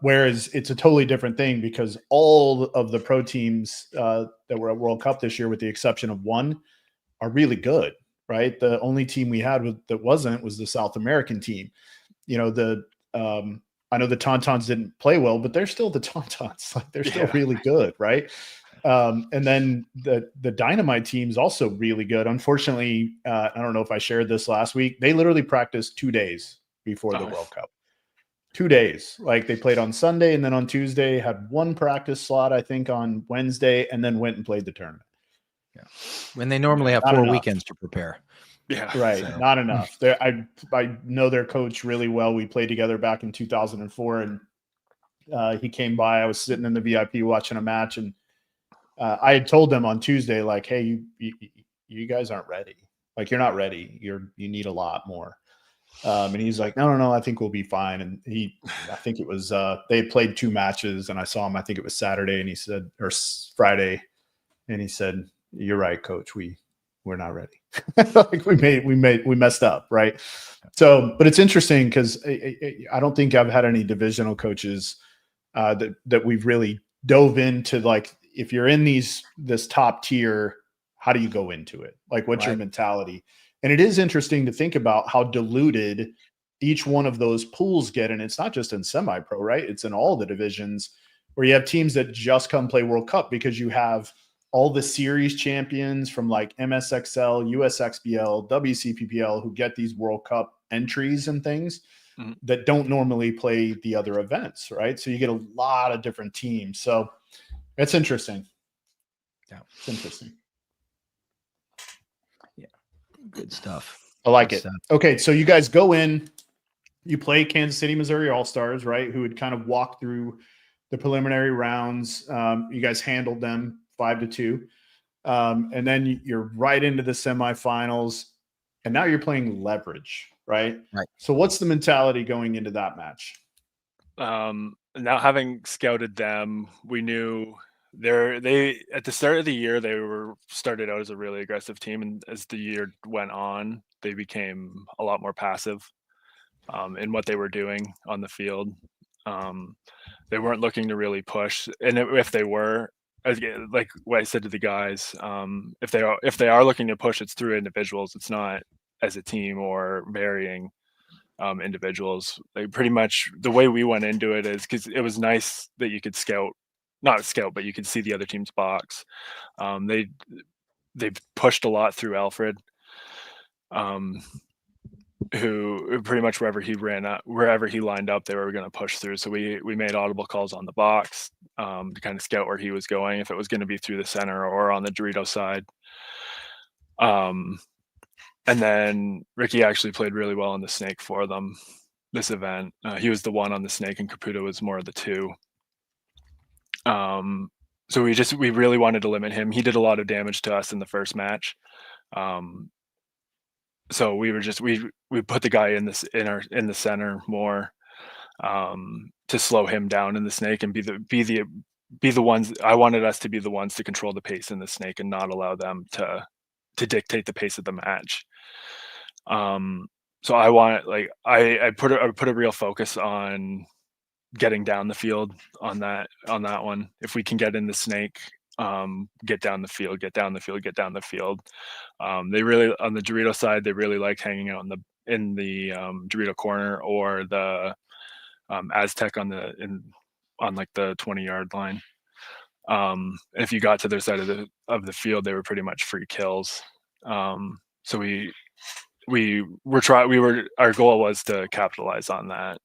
Whereas it's a totally different thing because all of the pro teams that were at World Cup this year, with the exception of one, are really good, right? The only team we had that wasn't was the South American team. I know the Tauntauns didn't play well, but they're still the Tauntauns. Like, they're still really good, right? And then the Dynamite team's also really good. Unfortunately, I don't know if I shared this last week. They literally practiced 2 days before the World Cup. 2 days. Like, they played on Sunday, and then on Tuesday had one practice slot, I think, on Wednesday, and then went and played the tournament. Yeah. When they normally have 4 weekends to prepare. Yeah. Right. So. Not enough. I know their coach really well. We played together back in 2004, and he came by. I was sitting in the VIP watching a match, and I had told them on Tuesday, like, hey, you guys aren't ready. Like, you're not ready. You need a lot more. And he's like, no, I think we'll be fine. And I think it was, they had played 2 matches, and I saw him, I think it was Saturday, and he said, or Friday. And he said, you're right, coach. We're not ready. Like, we messed up. Right. So, but it's interesting because I don't think I've had any divisional coaches that we've really dove into, like, if you're in this top tier, how do you go into it? Like, what's your mentality? And it is interesting to think about how diluted each one of those pools get. And it's not just in semi-pro, right? It's in all the divisions where you have teams that just come play World Cup because you have all the series champions from like MSXL, USXBL, WCPPL who get these World Cup entries and things that don't normally play the other events, right? So you get a lot of different teams. So it's interesting. Yeah, it's interesting. Yeah, good stuff. I like it. Okay, so you guys go in, you play Kansas City, Missouri All-Stars, right? Who would kind of walk through the preliminary rounds. You guys handled them 5-2. And then you're right into the semifinals, and now you're playing leverage, right? Right. So what's the mentality going into that match? Now, having scouted them, we knew they at the start of the year, they started out as a really aggressive team. And as the year went on, they became a lot more passive in what they were doing on the field. They weren't looking to really push. And if they were, like what I said to the guys, if they are looking to push, it's through individuals. It's not as a team or varying individuals. Like, pretty much the way we went into it is because it was nice that you could not scout, but you could see the other team's box. They pushed a lot through Alfred, who pretty much wherever he lined up, they were going to push through. So we made audible calls on the box to kind of scout where he was going, if it was going to be through the center or on the Dorito side. And then Ricky actually played really well on the snake for them this event. He was the one on the snake, and Caputo was more of the 2. So we really wanted to limit him. He did a lot of damage to us in the first match. So we put the guy in the center more to slow him down in the snake and be the ones. I wanted us to be the ones to control the pace in the snake and not allow them to dictate the pace of the match. So I put a real focus on getting down the field on that one. If we can get in the snake, get down the field. They really, on the Dorito side, they really liked hanging out in the Dorito corner or the Aztec on like the 20-yard line. If you got to their side of the field, they were pretty much free kills. So our goal was to capitalize on that.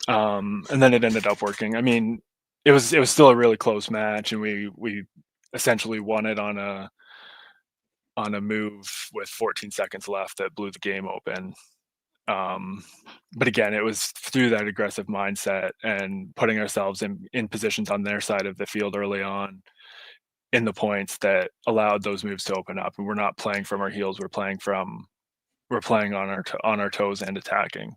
And then it ended up working. I mean, it was still a really close match, and we essentially won it on a move with 14 seconds left that blew the game open. But again, it was through that aggressive mindset and putting ourselves in positions on their side of the field early on in the points that allowed those moves to open up. And we're not playing from our heels. We're playing on our toes and attacking.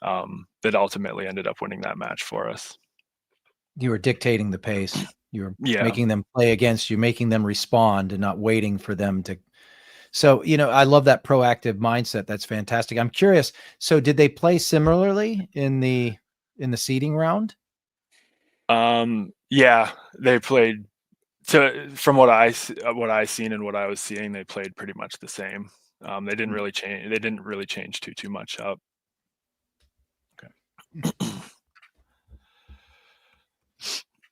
That ultimately ended up winning that match for us. You were dictating the pace. You were Yeah. making them play against you, making them respond and not waiting for them to. So, I love that proactive mindset. That's fantastic. I'm curious. So did they play similarly in the seeding round? Yeah, they played from what I seen and what I was seeing, they played pretty much the same. They didn't really change too much up. Okay.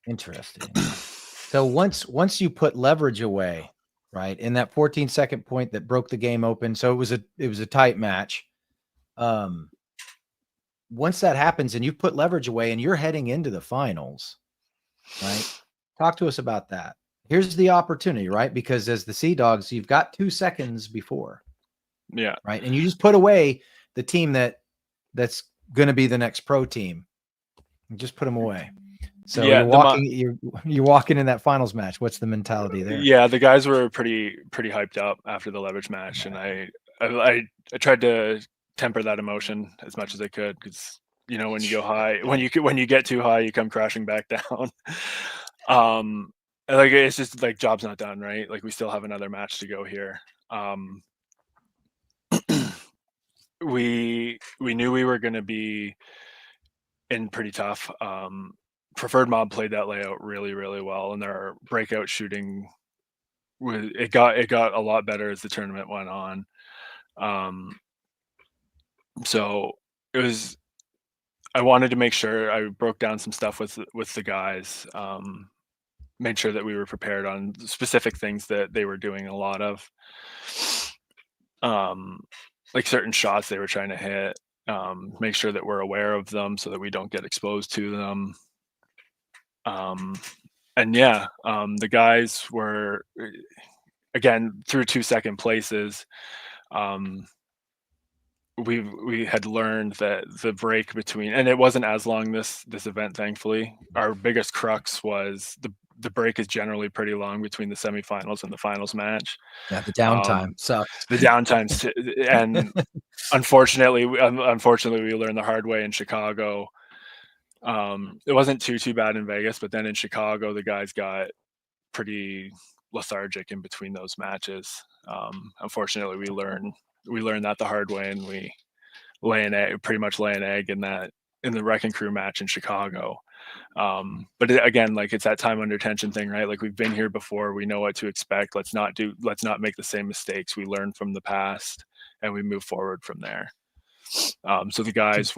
Interesting. So once you put leverage away, right, in that 14-second point that broke the game open, so it was a tight match. Once that happens and you've put leverage away and you're heading into the finals, right? Talk to us about that. Here's the opportunity, right? Because as the Seadogs, you've got 2 seconds before. Yeah. Right. And you just put away the team that's going to be the next pro team. You just put them away. So yeah, you're walking in that finals match. What's the mentality there? Yeah, the guys were pretty hyped up after the leverage match, and I tried to temper that emotion as much as I could, because when you go high, when you get too high, you come crashing back down. Like, it's just like, job's not done, right? Like, we still have another match to go here. We knew we were going to be in pretty tough. Preferred Mob played that layout really, really well, and their breakout shooting it got a lot better as the tournament went on. So it was. I wanted to make sure I broke down some stuff with the guys. Made sure that we were prepared on specific things that they were doing a lot of. Like certain shots they were trying to hit. Make sure that we're aware of them so that we don't get exposed to them. And yeah, the guys were, again, through 2 second places. We had learned that the break between, and it wasn't as long this event, thankfully. Our biggest crux was the break is generally pretty long between the semifinals and the finals match. Yeah, the downtime sucks. The downtimes, and unfortunately, we learned the hard way in Chicago. It wasn't too bad in Vegas, but then in Chicago, the guys got pretty lethargic in between those matches. Unfortunately, we learned that the hard way, and we pretty much lay an egg in the Wrecking Crew match in Chicago. But again, like, it's that time under tension thing, right? Like, we've been here before, we know what to expect. Let's not make the same mistakes. We learn from the past and we move forward from there. So the guys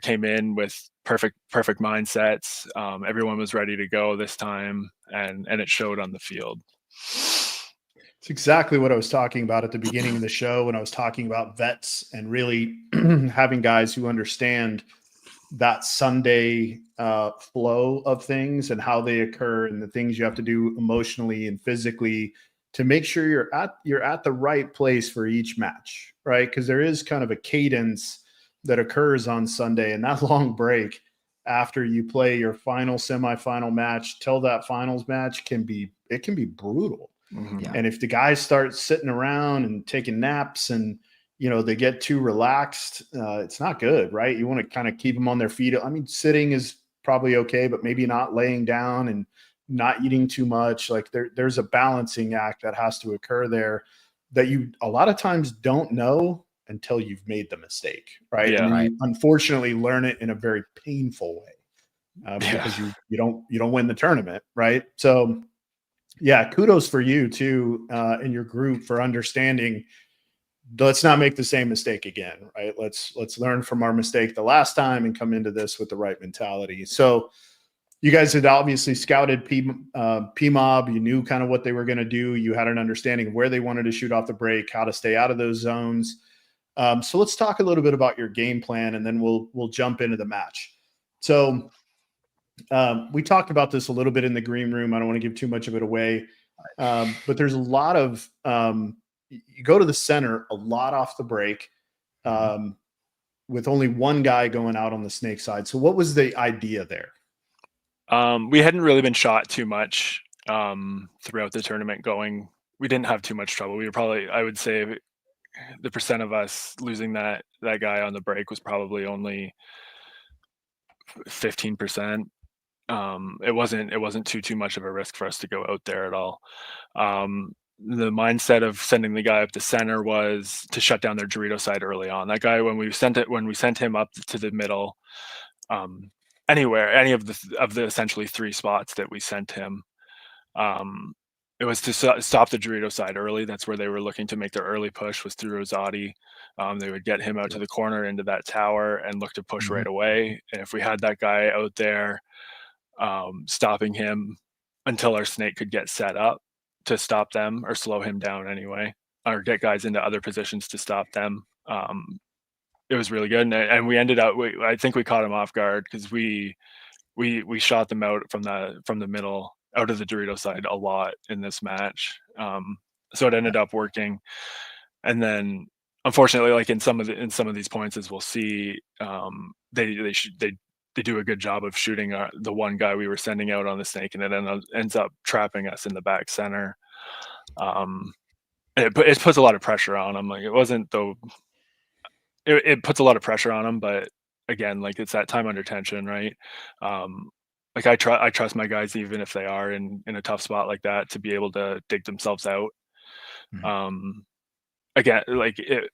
came in with perfect mindsets. Everyone was ready to go this time, and it showed on the field. It's exactly what I was talking about at the beginning of the show when I was talking about vets and really having guys who understand that Sunday flow of things and how they occur and the things you have to do emotionally and physically to make sure you're at the right place for each match, right? Because there is kind of a cadence that occurs on Sunday, and that long break after you play your final semifinal match till that finals match can be brutal. Mm-hmm. Yeah. And if the guys start sitting around and taking naps and they get too relaxed, it's not good, right? You want to kind of keep them on their feet. I mean, sitting is probably okay, but maybe not laying down and not eating too much. Like, there's a balancing act that has to occur there that you a lot of times don't know until you've made the mistake, right? Yeah, and you unfortunately learn it in a very painful way because you don't win the tournament, right? So yeah, kudos for you too, and your group for understanding let's not make the same mistake again, right? Let's learn from our mistake the last time and come into this with the right mentality. So you guys had obviously scouted PMOB. You knew kind of what they were going to do. You had an understanding of where they wanted to shoot off the break, how to stay out of those zones. So let's talk a little bit about your game plan, and then we'll jump into the match. So we talked about this a little bit in the green room. I don't want to give too much of it away, but there's a lot of you go to the center a lot off the break with only one guy going out on the snake side. So what was the idea there? We hadn't really been shot too much throughout the tournament going. We didn't have too much trouble. We were probably, I would say, the percent of us losing that guy on the break was probably only 15%. It wasn't too much of a risk for us to go out there at all. The mindset of sending the guy up the center was to shut down their Dorito side early on. That guy, when we sent him up to the middle, anywhere, any of the essentially 3 spots that we sent him, it was to stop the Dorito side early. That's where they were looking to make their early push, was through Rosati. They would get him out to the corner into that tower and look to push right away. And if we had that guy out there stopping him until our snake could get set up to stop them or slow him down anyway, or get guys into other positions to stop them, it was really good. And we ended up, I think we caught him off guard because we shot them out from the middle, out of the Dorito side a lot in this match. So it ended up working. And then unfortunately, like in some of these points, as we'll see, they do a good job of shooting the one guy we were sending out on the snake, and it ends up trapping us in the back center. It puts a lot of pressure on them. Like, it wasn't though. It puts a lot of pressure on them, but again, like, it's that time under tension, right? Like, I trust my guys, even if they are in a tough spot like that, to be able to dig themselves out. Again, like, it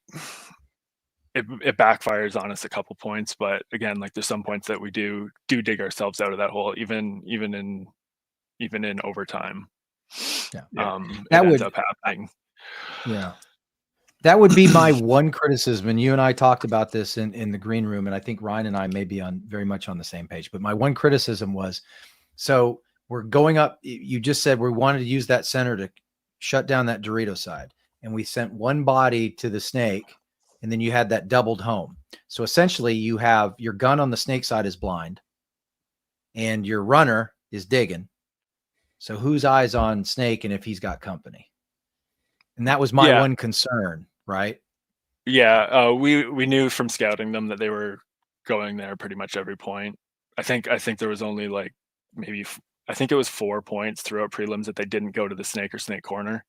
backfires on us a couple points, but again, like, there's some points that we do dig ourselves out of that hole, even in overtime. That ends up happening. Yeah. That would be my one criticism. And you and I talked about this in the green room, and I think Ryan and I may be very much on the same page. But my one criticism was, so we're going up. You just said we wanted to use that center to shut down that Dorito side, and we sent one body to the snake, and then you had that doubled home. So essentially, you have your gun on the snake side is blind, and your runner is digging. So whose eyes on snake, and if he's got company? And that was my one concern, right? Yeah, we knew from scouting them that they were going there pretty much every point. I think there was only like maybe, I think it was 4 points throughout prelims that they didn't go to the snake or snake corner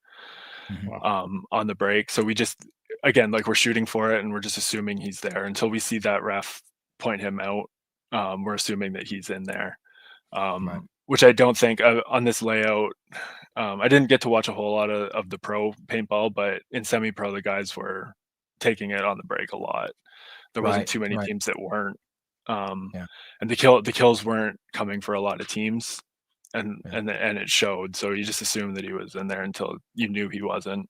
on the break. So we just, again, like, we're shooting for it and we're just assuming he's there until we see that ref point him out. We're assuming that he's in there, which I don't think on this layout. I didn't get to watch a whole lot of the pro paintball, but in semi-pro, the guys were taking it on the break a lot. There wasn't too many teams that weren't, and the kills weren't coming for a lot of teams, and it showed. So you just assumed that he was in there until you knew he wasn't.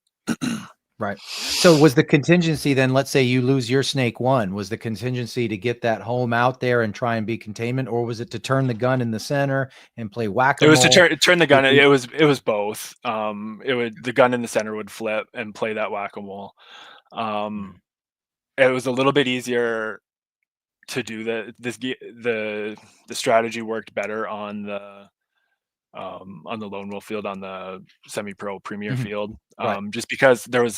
Right. So was the contingency then, let's say you lose your snake one, was the contingency to get that home out there and try and be containment, or was it to turn the gun in the center and play whack-a-mole? It was to turn the gun. It was both. The gun in the center would flip and play that whack-a-mole. It was a little bit easier to do that. The strategy worked better on the lone wolf field, on the semi-pro premier field, just because there was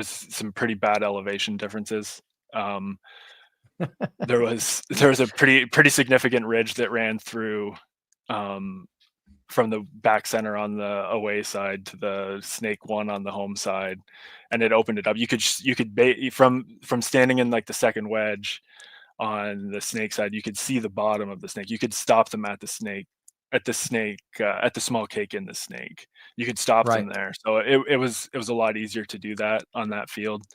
some pretty bad elevation differences. There was a pretty significant ridge that ran through from the back center on the away side to the snake one on the home side, and it opened it up. You could bait from standing in like the second wedge on the snake side, you could see the bottom of the snake. You could stop them at the small cake in the snake. You could stop them there. So it was a lot easier to do that on that field.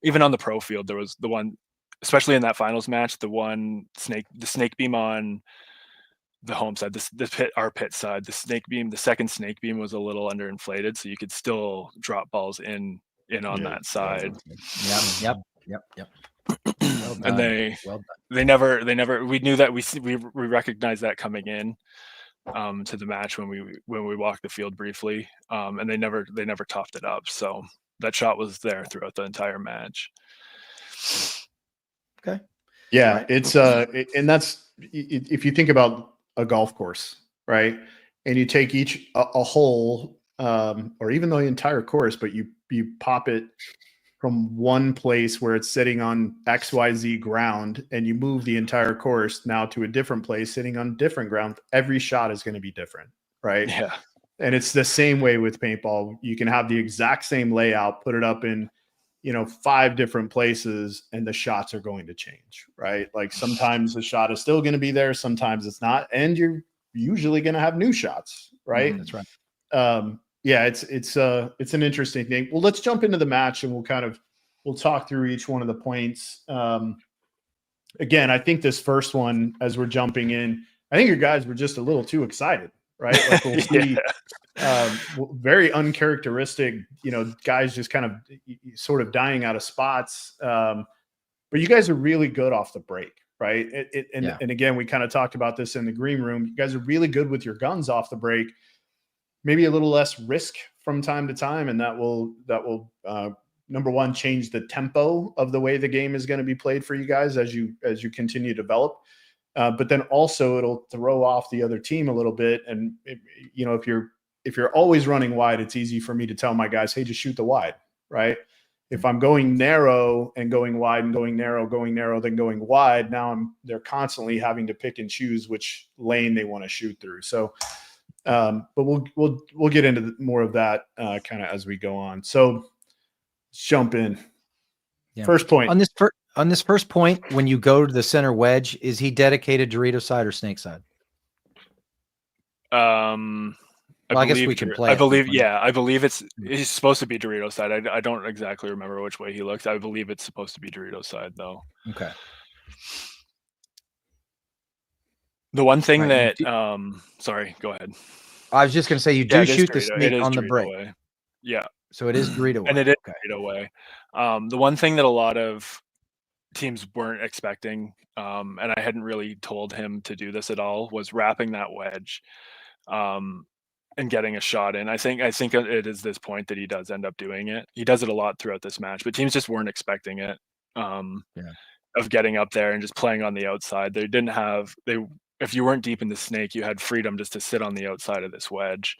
Even on the pro field, there was the one, especially in that finals match, the snake beam on the home side, our pit side, the second snake beam was a little underinflated, so you could still drop balls in on that side. Yep. Well And done. they never we knew that we recognized that coming in to the match when we walked the field briefly, and they never topped it up. So that shot was there throughout the entire match. Okay. Yeah, Right. it's and that's if you think about a golf course, right? And you take a hole, or even the entire course, but you pop it from one place where it's sitting on XYZ ground, and you move the entire course now to a different place sitting on different ground. Every shot is going to be different, right? Yeah. And it's the same way with paintball. You can have the exact same layout, put it up in 5 different places, and the shots are going to change, right? Like sometimes the shot is still going to be there, sometimes it's not, and you're usually going to have new shots, right? That's right. Yeah, it's an interesting thing. Well, let's jump into the match, and we'll talk through each one of the points. Again, I think this first one, as we're jumping in, I think your guys were just a little too excited, right? Like we'll see very uncharacteristic, guys just kind of sort of dying out of spots. But you guys are really good off the break, right? And again, we kind of talked about this in the green room. You guys are really good with your guns off the break. Maybe a little less risk from time to time, and that will number one, change the tempo of the way the game is going to be played for you guys as you continue to develop. But then also it'll throw off the other team a little bit. And if you're always running wide, it's easy for me to tell my guys, hey, just shoot the wide, right? If I'm going narrow and going wide and going narrow, then going wide, now they're constantly having to pick and choose which lane they want to shoot through. So. But we'll get into more of that kind of as we go on. So let's jump in. Yeah. First point on this first point, when you go to the center wedge, is he dedicated Dorito side or snake side? I guess we can play. I believe he's supposed to be Dorito side. I don't exactly remember which way he looks. I believe it's supposed to be Dorito side though. Okay. The one thing that sorry, go ahead. I was just going to say you do shoot the snake on the break. Way. Yeah. So it is Dorito way. And it is Dorito way. The one thing that a lot of teams weren't expecting, and I hadn't really told him to do this at all, was wrapping that wedge and getting a shot in. I think it is this point that he does end up doing it. He does it a lot throughout this match, but teams just weren't expecting it. Of getting up there and just playing on the outside. If you weren't deep in the snake, you had freedom just to sit on the outside of this wedge.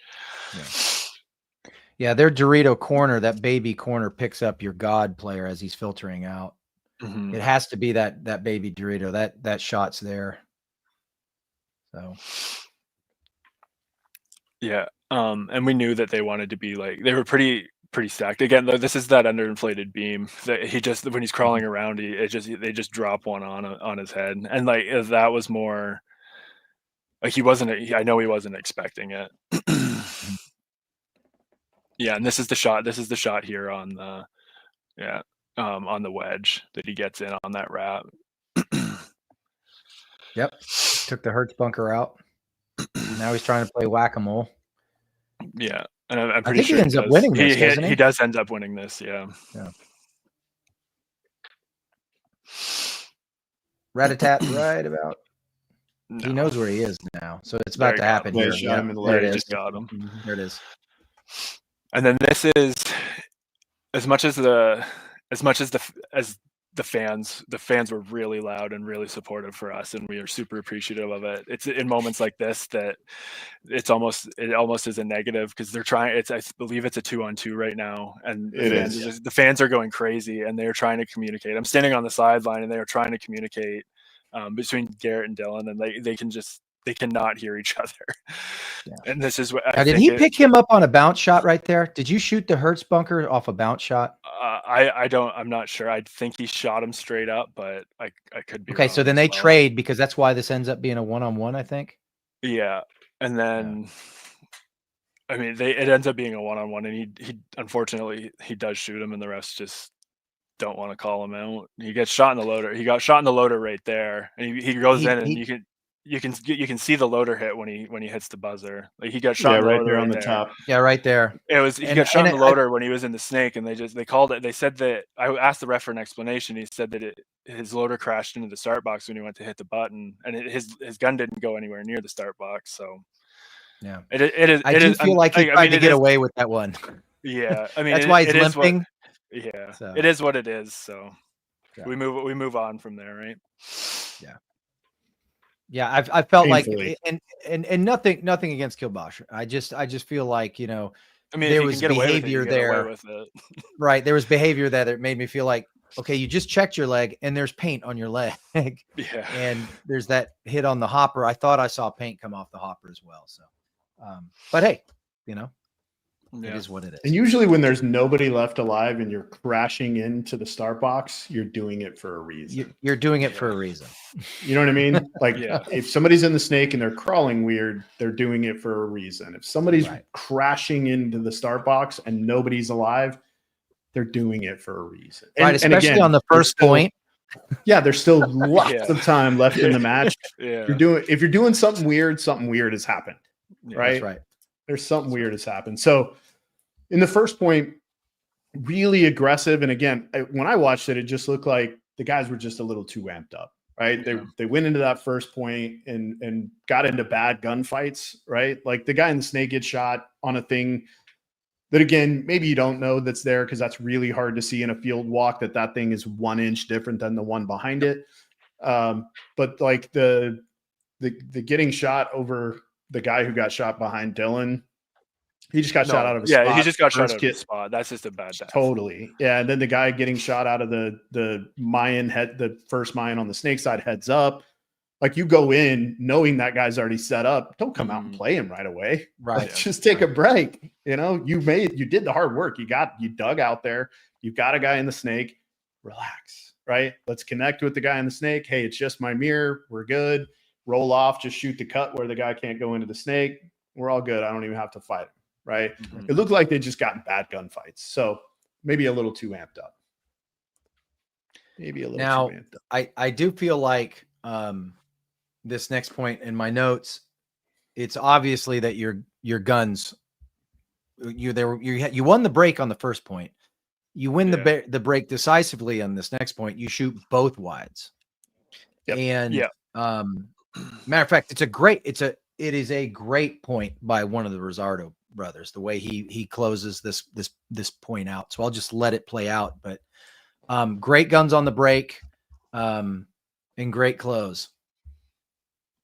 Yeah, their Dorito corner, that baby corner, picks up your God player as he's filtering out. It has to be that baby Dorito. That shot's there. So yeah, and we knew that they wanted to be they were pretty stacked. Again, though, this is that underinflated beam that he just, when he's crawling around, they just drop one on his head, and that was more. I know he wasn't expecting it. Yeah, and this is the shot here on the wedge that he gets in on that wrap. Yep. Took the Hertz bunker out. Now he's trying to play whack-a-mole. Yeah. And I'm pretty sure he ends up winning this, doesn't he? He does end up winning this, yeah. Rat-a-tat right about. No. He knows where he is now, so it's about to happen here. There it is. Just got him. There it is. And then this is as much as the fans were really loud and really supportive for us, and we are super appreciative of it. It's in moments like this that it almost is a negative, because they're trying. I believe it's a 2-on-2 right now, and the fans are going crazy, and they're trying to communicate. I'm standing on the sideline, and they are trying to communicate between Garrett and Dylan, and they cannot hear each other. Yeah. And this is what did he pick him up on a bounce shot right there? Did you shoot the Hertz bunker off a bounce shot? I'm not sure. I think he shot him straight up, but I could be okay. So then they trade, because that's why this ends up being a 1-on-1, I think. Yeah. And then I mean, it ends up being a 1-on-1, and he unfortunately he does shoot him, and the refs just don't want to call him out. He gets shot in the loader. He got shot in the loader right there, and he goes in, and you can you can see the loader hit when he hits the buzzer. Like he got shot in the right loader there on right the there. top. Yeah, right there. He And- got shot and in the I- loader when he was in the snake, and they called it. They said that I asked the ref for an explanation. He said that his loader crashed into the start box when he went to hit the button, and his gun didn't go anywhere near the start box. So Yeah, it is. I do feel like he tried to get away with that one. Yeah, I mean That's why he's it is what- limping. Yeah, So. it is what it is. So Yeah. we move on from there, right? Yeah, I felt Painfully. like and nothing against Kilbosh. I just feel like, you know, I mean, there if you was can get away with it, behavior you get away there. with it. Right. There was behavior there that made me feel like, okay, you just checked your leg and there's paint on your leg. Yeah. And there's that hit on the hopper. I thought I saw paint come off the hopper as well. So, but hey, you know, it is what it is. And usually when there's nobody left alive and you're crashing into the start box, you're doing it for a reason. You're doing it for a reason. You know what I mean? Like Yeah. if somebody's in the snake and they're crawling weird, they're doing it for a reason. If somebody's Right. crashing into the start box and nobody's alive, they're doing it for a reason. Right. Especially again, on the there's first still- point. Yeah, there's still lots Yeah. of time left in the match. Yeah. If you're doing something weird has happened. Yeah, Right? That's right. There's something weird has happened. So in the first point, really aggressive. And again, when I watched it, it just looked like the guys were just a little too amped up, right? Yeah. They went into that first point and got into bad gunfights, right? Like the guy in the snake gets shot on a thing that, again, maybe you don't know that's there because that's really hard to see in a field walk, that thing is 1 inch different than the one behind it. But like the getting shot over the guy who got shot behind Dylan, he just got shot out of a spot. he just got shot First out of kid- a spot. That's just a bad death. Totally. Yeah. And then the guy getting shot out of the Mayan head, the first Mayan on the snake side, heads up. Like you go in knowing that guy's already set up. Don't come out and play him right away. Right. Like, just take a break. You know, you did the hard work. You dug out there. You've got a guy in the snake. Relax. Right. Let's connect with the guy in the snake. Hey, it's just my mirror. We're good. Roll off. Just shoot the cut where the guy can't go into the snake. We're all good. I don't even have to fight him. Right. Mhm. It looked like they just got in bad gunfights. So maybe a little too amped up. Maybe a little Now, too amped up. I do feel like this next point in my notes, it's obviously that your guns, you won the break on the first point. You win the break decisively on this next point. You shoot both wides. Yep. And Yeah. matter of fact, it is a great point by one of the Rosardo brothers, the way he closes this point out. So I'll just let it play out. But great guns on the break, and great close.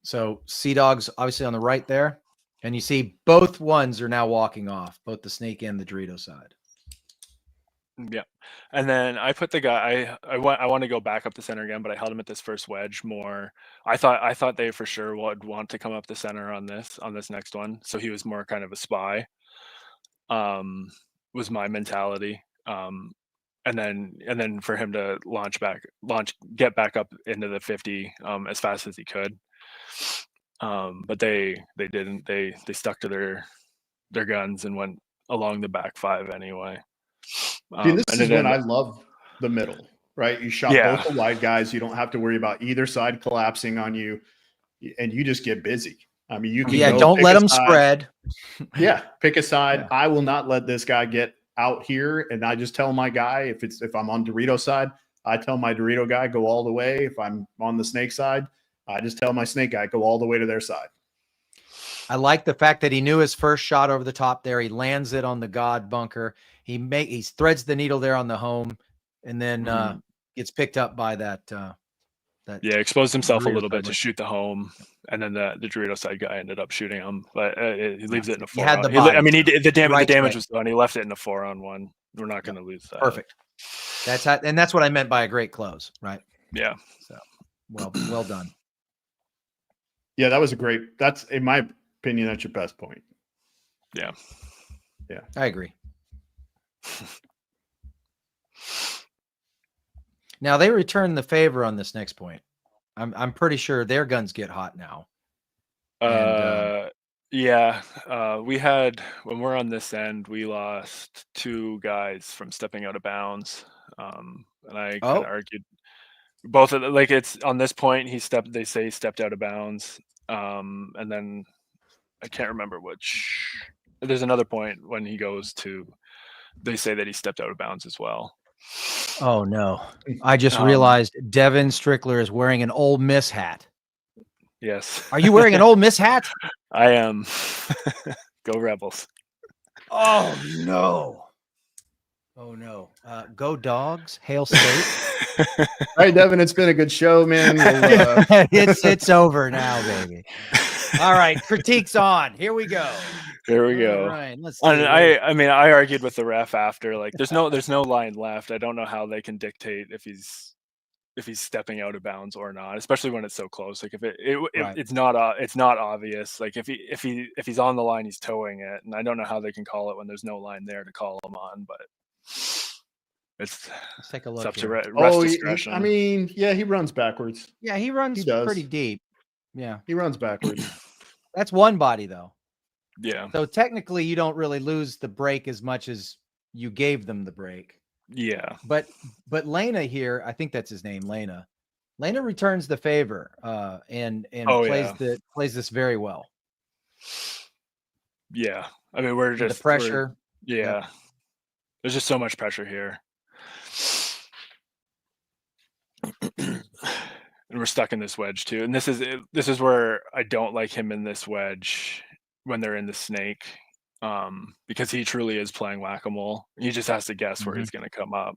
So Seadogs obviously on the right there, and you see both ones are now walking off, both the snake and the Dorito side. Yeah. And then I put the guy, I want to go back up the center again, but I held him at this first wedge more. I thought they for sure would want to come up the center on this next one. So he was more kind of a spy, was my mentality. And then for him to get back up into the 50 as fast as he could. But they didn't. They stuck to their guns and went along the back five anyway. See, this is when I love the middle, right? You shot Yeah. both the wide guys. You don't have to worry about either side collapsing on you, and you just get busy. I mean, you can Don't pick let a them side. spread. Yeah, pick a side. Yeah. I will not let this guy get out here, and I just tell my guy if I'm on Dorito's side, I tell my Dorito guy go all the way. If I'm on the snake side, I just tell my snake guy go all the way to their side. I like the fact that he knew his first shot over the top there. He lands it on the God bunker. He threads the needle there on the home, and then gets picked up by that. Exposed himself a Dorito little bit side to went. shoot the home, and then the Dorito side guy ended up shooting him, but he leaves it in a He had 4-on. the body, I mean, the damage right. was done. He left it in a 4-on-1. We're not going to lose that. Perfect. That's what I meant by a great close, right? Yeah. So well done. Yeah, that was that's in my opinion, that's your best point. Yeah. I agree. Now they return the favor on this next point. I'm pretty sure their guns get hot now. Yeah. We had, when we're on this end, we lost 2 guys from stepping out of bounds. And I kind of argued both of them, like it's on this point, they say he stepped out of bounds. And then I can't remember which. There's another point when he goes to. They say that he stepped out of bounds as well. Oh no! I just realized Devin Strickler is wearing an Ole Miss hat. Yes. Are you wearing an Ole Miss hat? I am. Go Rebels. Oh no! Oh no! Go Dogs! Hail State! All right, Devin, it's been a good show, man. It's over now, baby. All right, critiques on. Here we go. Here we go. All right, let's see. I mean, I argued with the ref after. Like, there's no line left. I don't know how they can dictate if he's stepping out of bounds or not, especially when it's so close. Like, if it's not obvious. Like, if he's on the line, he's towing it, and I don't know how they can call it when there's no line there to call him on. But let's take a look. It's up to ref discretion. I mean, yeah, he runs backwards. Yeah, he runs pretty deep. Yeah, he runs backwards. That's one body though. Yeah. So technically, you don't really lose the break as much as you gave them the break. Yeah. But Lena here, I think that's his name, Lena. Lena returns the favor and plays this very well. Yeah. I mean, we're just the pressure. Yeah. There's just so much pressure here. And we're stuck in this wedge too. And this is where I don't like him in this wedge when they're in the snake, because he truly is playing whack-a-mole. He just has to guess where he's going to come up.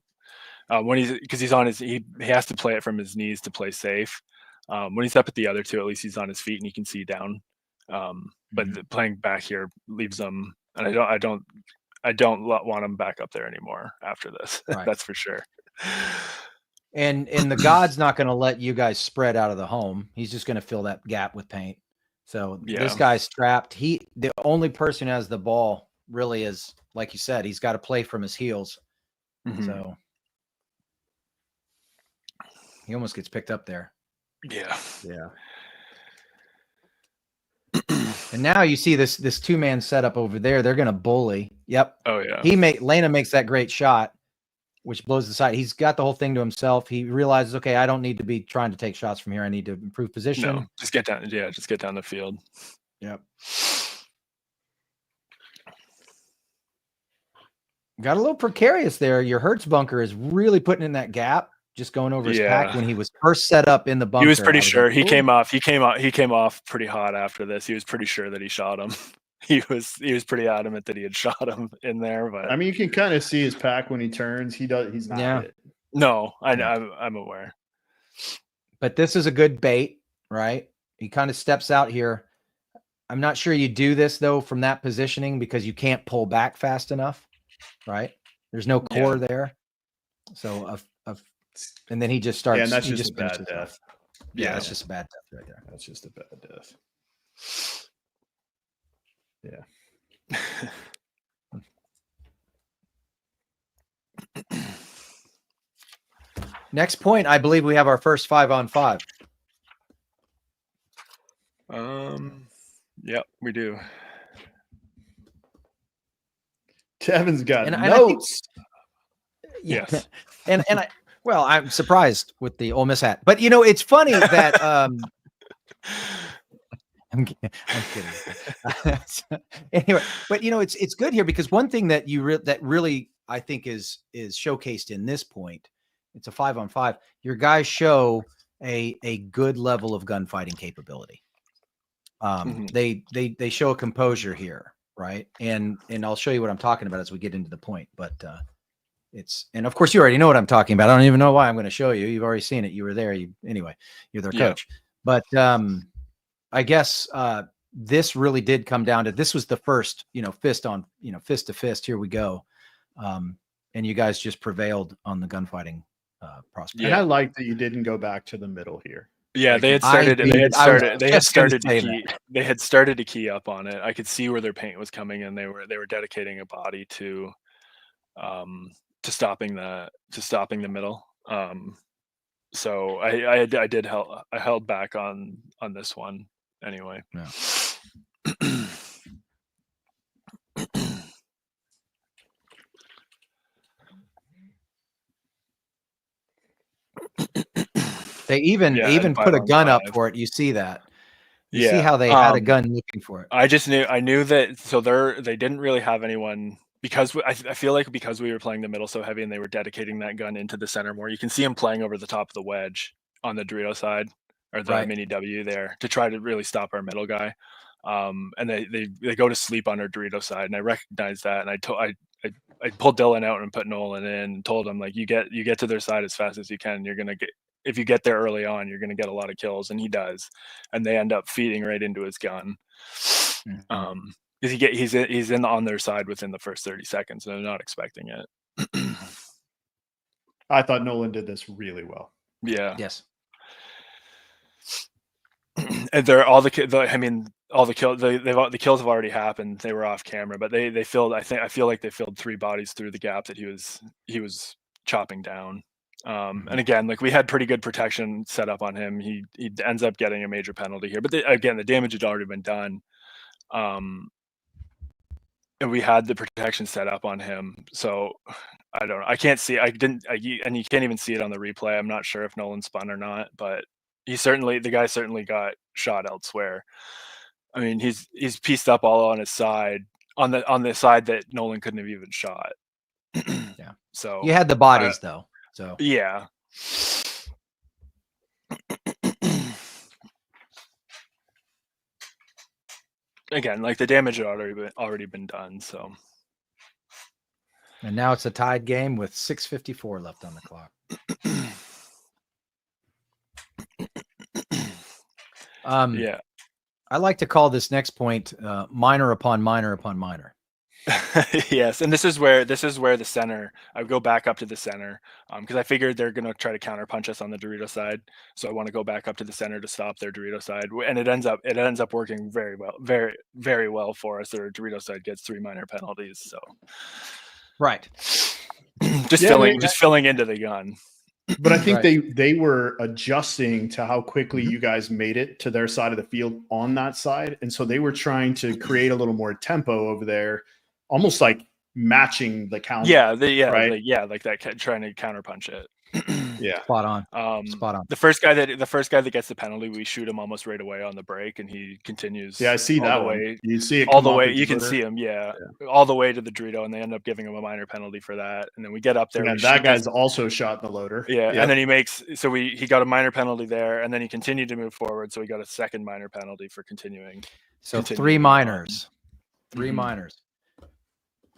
Because he's on he has to play it from his knees to play safe. When he's up at the other two, at least he's on his feet and he can see down. But playing back here leaves him, and I don't want him back up there anymore after this. Right. That's for sure. And the God's not going to let you guys spread out of the home. He's just going to fill that gap with paint. So this guy's strapped. The only person who has the ball really is, like you said, he's got to play from his heels. So he almost gets picked up there. Yeah. Yeah. And now you see this two-man setup over there. They're going to bully. Yep. Oh yeah. Lena makes that great shot, which blows the side. He's got the whole thing to himself. He realizes, okay, I don't need to be trying to take shots from here. I need to improve position. No, just get down. Yeah, just get down the field. Yep. Got a little precarious there. Your Hertz bunker is really putting in that gap, just going over his pack when he was first set up in the bunker. He was pretty sure. He came off pretty hot after this. He was pretty sure that he shot him. He was pretty adamant that he had shot him in there, but I mean, you can kind of see his pack when he turns. He's not hit. No, I'm aware. But this is a good bait, right? He kind of steps out here. I'm not sure you do this though from that positioning because you can't pull back fast enough, right? There's no core there. So and then he just starts. Yeah, and that's just a bad death. Yeah, that's just a bad death right there. That's just a bad death. Yeah. Next point, I believe we have our first 5-on-5. Yep, we do. Devin's got notes. Yes. and I'm surprised with the Ole Miss hat. But it's funny that I'm kidding. Anyway, but it's good here because one thing that that really I think is showcased in this point, it's a 5-on-5. Your guys show a good level of gunfighting capability. They show a composure here, right? And I'll show you what I'm talking about as we get into the point. But and of course you already know what I'm talking about. I don't even know why I'm going to show you. You've already seen it. You were there. Anyway, you're their coach. But I guess this really did come down to this was the first, fist to fist. Here we go. And you guys just prevailed on the gunfighting prospect. And I like that you didn't go back to the middle here. Yeah, they had started to key up on it. I could see where their paint was coming, and they were dedicating a body to stopping the middle. So I held back on this one anyway. Yeah. They even put a gun up for it. You see that? You see how they had a gun looking for it. I knew that. So they didn't really have anyone, because I feel like because we were playing the middle so heavy and they were dedicating that gun into the center more, you can see him playing over the top of the wedge on the Dorito side, or the mini W there, to try to really stop our middle guy. And they go to sleep on our Dorito side, and I recognized that, and I pulled Dylan out and put Nolan in, and told him, like, you get to their side as fast as you can. You're gonna get, if you get there early on, you're gonna get a lot of kills, and he does, and they end up feeding right into his gun. Because he's on their side within the first 30 seconds, and they're not expecting it. I thought Nolan did this really well. Yeah. Yes. And they're all the kills have already happened. They were off camera, but they filled. I feel like they filled 3 bodies through the gap that he was chopping down. And again, like, we had pretty good protection set up on him. He ends up getting a major penalty here, but again, the damage had already been done. And we had the protection set up on him. So I don't know. I can't see. And you can't even see it on the replay. I'm not sure if Nolan spun or not, but the guy certainly got shot elsewhere. I mean, he's pieced up all on his side, on the side that Nolan couldn't have even shot. Yeah. So you had the bodies though. So yeah. Again, like, the damage had already been done. So. And now it's a tied game with 6:54 left on the clock. Yeah. I like to call this next point minor upon minor upon minor. Yes, and this is where the center. I would go back up to the center because I figured they're going to try to counterpunch us on the Dorito side. So I want to go back up to the center to stop their Dorito side, and it ends up working very well, very, very well for us. Their Dorito side gets 3 minor penalties. So right, just filling into the gun. But I think they were adjusting to how quickly you guys made it to their side of the field on that side, and so they were trying to create a little more tempo over there, almost like matching the counter. Like that, trying to counterpunch it. Yeah, spot on. Spot on. The first guy that gets the penalty, we shoot him almost right away on the break, and he continues. Yeah, I see that way. One. You see it all the way. You can see him. Yeah, all the way to the Dorito, and they end up giving him a minor penalty for that. And then we get up there. And that guy's also shot in the loader. Yeah, and then he got a minor penalty there, and then he continued to move forward, so he got a second minor penalty for continuing. So 3 minors, 3 minors.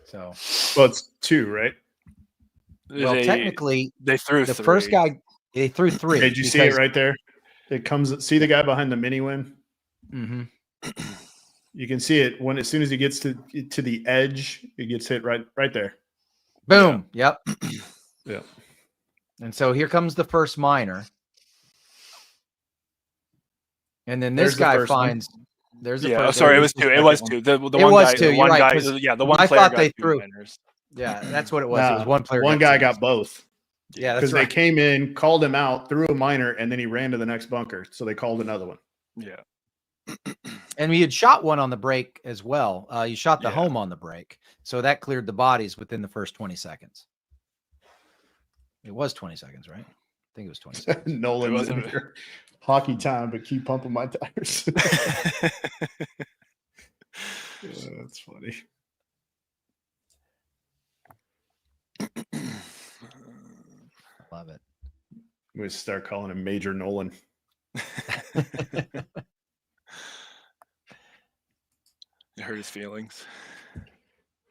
So well, it's 2, right? Well, technically, they threw the 3. first guy. They threw 3. Did you see it right there? It comes. See the guy behind the mini win. You can see it as soon as he gets to the edge, it gets hit right there. Boom. Yeah. Yep. Yeah. And so here comes the first minor, and then this guy finds. There's the first. Sorry, it was 2. It was 2. The one was guy. 2. The one right, guy. The one I player thought got they 2 threw. minors. Yeah, that's what it was. It was one player. One guy got both. Yeah, that's because right. they came in, called him out, threw a minor, and then he ran to the next bunker. So they called another one. Yeah. And we had shot one on the break as well. You shot the home on the break, so that cleared the bodies within the first 20 seconds. It was 20 seconds, right? I think it was 20 seconds. Nolan was in here. Hockey time, but keep pumping my tires. That's funny. Love it. I'm going to start calling him Major Nolan. It hurt his feelings.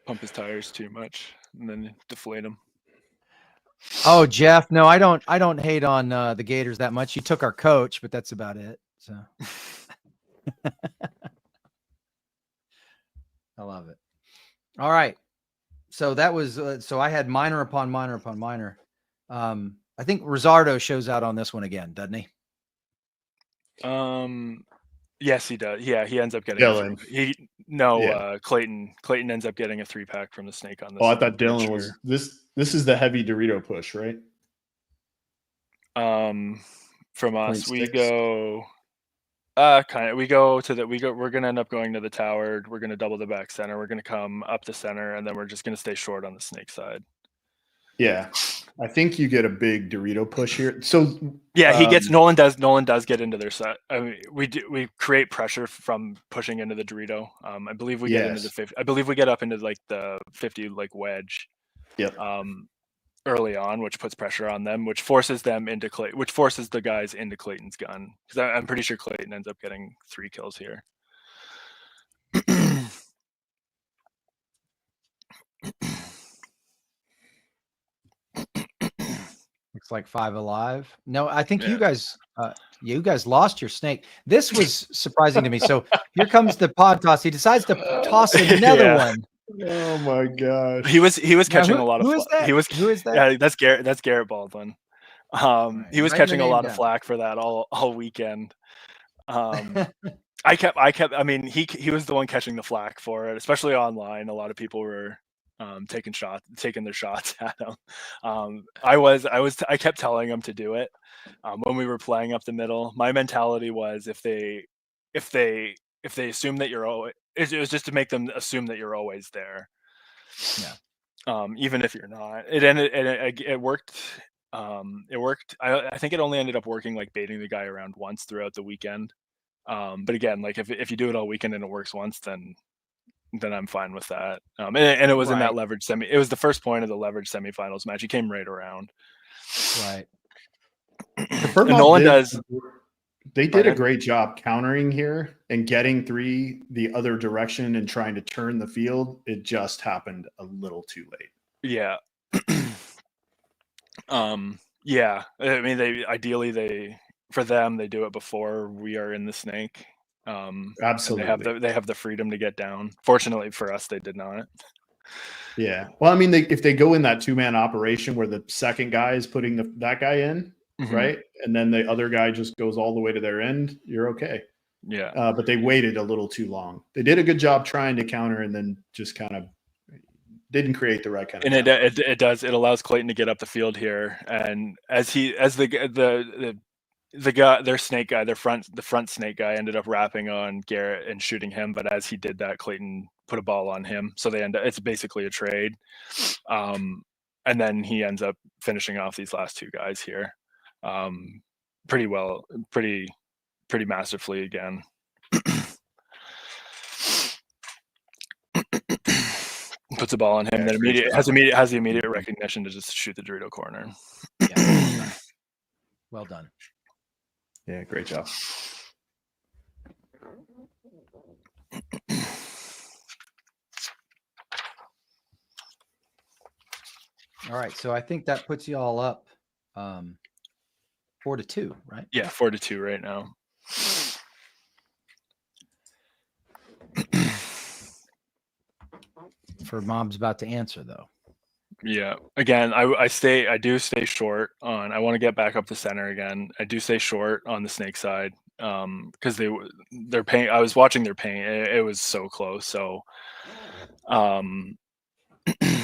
Pump his tires too much and then deflate them. Oh, Jeff, no, I don't hate on the Gators that much. You took our coach, but that's about it. So I love it. All right. So that was so I had minor upon minor upon minor. I think Rosardo shows out on this one again, doesn't he? Yes, he does. Yeah, he ends up getting Dylan. Clayton. Clayton ends up getting a 3-pack from the snake on this. Oh, I thought Dylan was this is the heavy Dorito push, right? From us, 0.6. we go we're gonna end up going to the tower. We're gonna double the back center. We're gonna come up the center, and then we're just gonna stay short on the snake side. Yeah. I think you get a big Dorito push here. So Yeah, he gets Nolan does get into their set. I mean, we create pressure from pushing into the Dorito. I believe we get into the 50. I believe we get up into like the 50 like wedge. Yep. Early on, which puts pressure on them, which forces them into which forces the guys into Clayton's gun. Because I'm pretty sure Clayton ends up getting 3 kills here. Looks like 5 alive. No, I think you guys lost your snake. This was surprising to me. So here comes the pod toss. He decides to toss another one. Oh my gosh. He was catching a lot of who is that? Who is that? Yeah, that's Garrett Baldwin. Right, he was catching a lot of flack for that all weekend. I mean, he was the one catching the flack for it, especially online. A lot of people were taking their shots at him. I kept telling him to do it when we were playing up the middle. My mentality was if they assume that you're always, it was just to make them assume that you're always there. Yeah. Even if you're not. It worked. It worked. I think it only ended up working like baiting the guy around once throughout the weekend. But again, like if you do it all weekend and it works once, then I'm fine with that. And it was in that leverage semi. It was the first point of the leverage semifinals match. He came right around. Right. And Nolan does. They did a great job countering here and getting 3 the other direction and trying to turn the field. It just happened a little too late. Yeah. Yeah. I mean, they do it before we are in the snake. Absolutely. They have the freedom to get down. Fortunately for us, they did not. Yeah. Well, I mean, if they go in that 2-man operation where the second guy is putting that guy in, right, and then the other guy just goes all the way to their end, you're okay. Yeah. But they waited a little too long. They did a good job trying to counter, and then just kind of didn't create the right kind of. And it allows Clayton to get up the field here, and as the guy, their snake guy, the front snake guy ended up wrapping on Garrett and shooting him. But as he did that, Clayton put a ball on him. So it's basically a trade. And then he ends up finishing off these last 2 guys here. Pretty well, pretty masterfully again. Puts a ball on him, then has the immediate recognition to just shoot the Dorito corner. Yeah. Well done. Yeah, great job. All right, so I think that puts you all up 4-2, right? Yeah, 4-2 right now. For Mom's about to answer though. Yeah. Again, I do stay short on. I want to get back up the center again. I do stay short on the snake side because their paint. I was watching their paint. It was so close. So,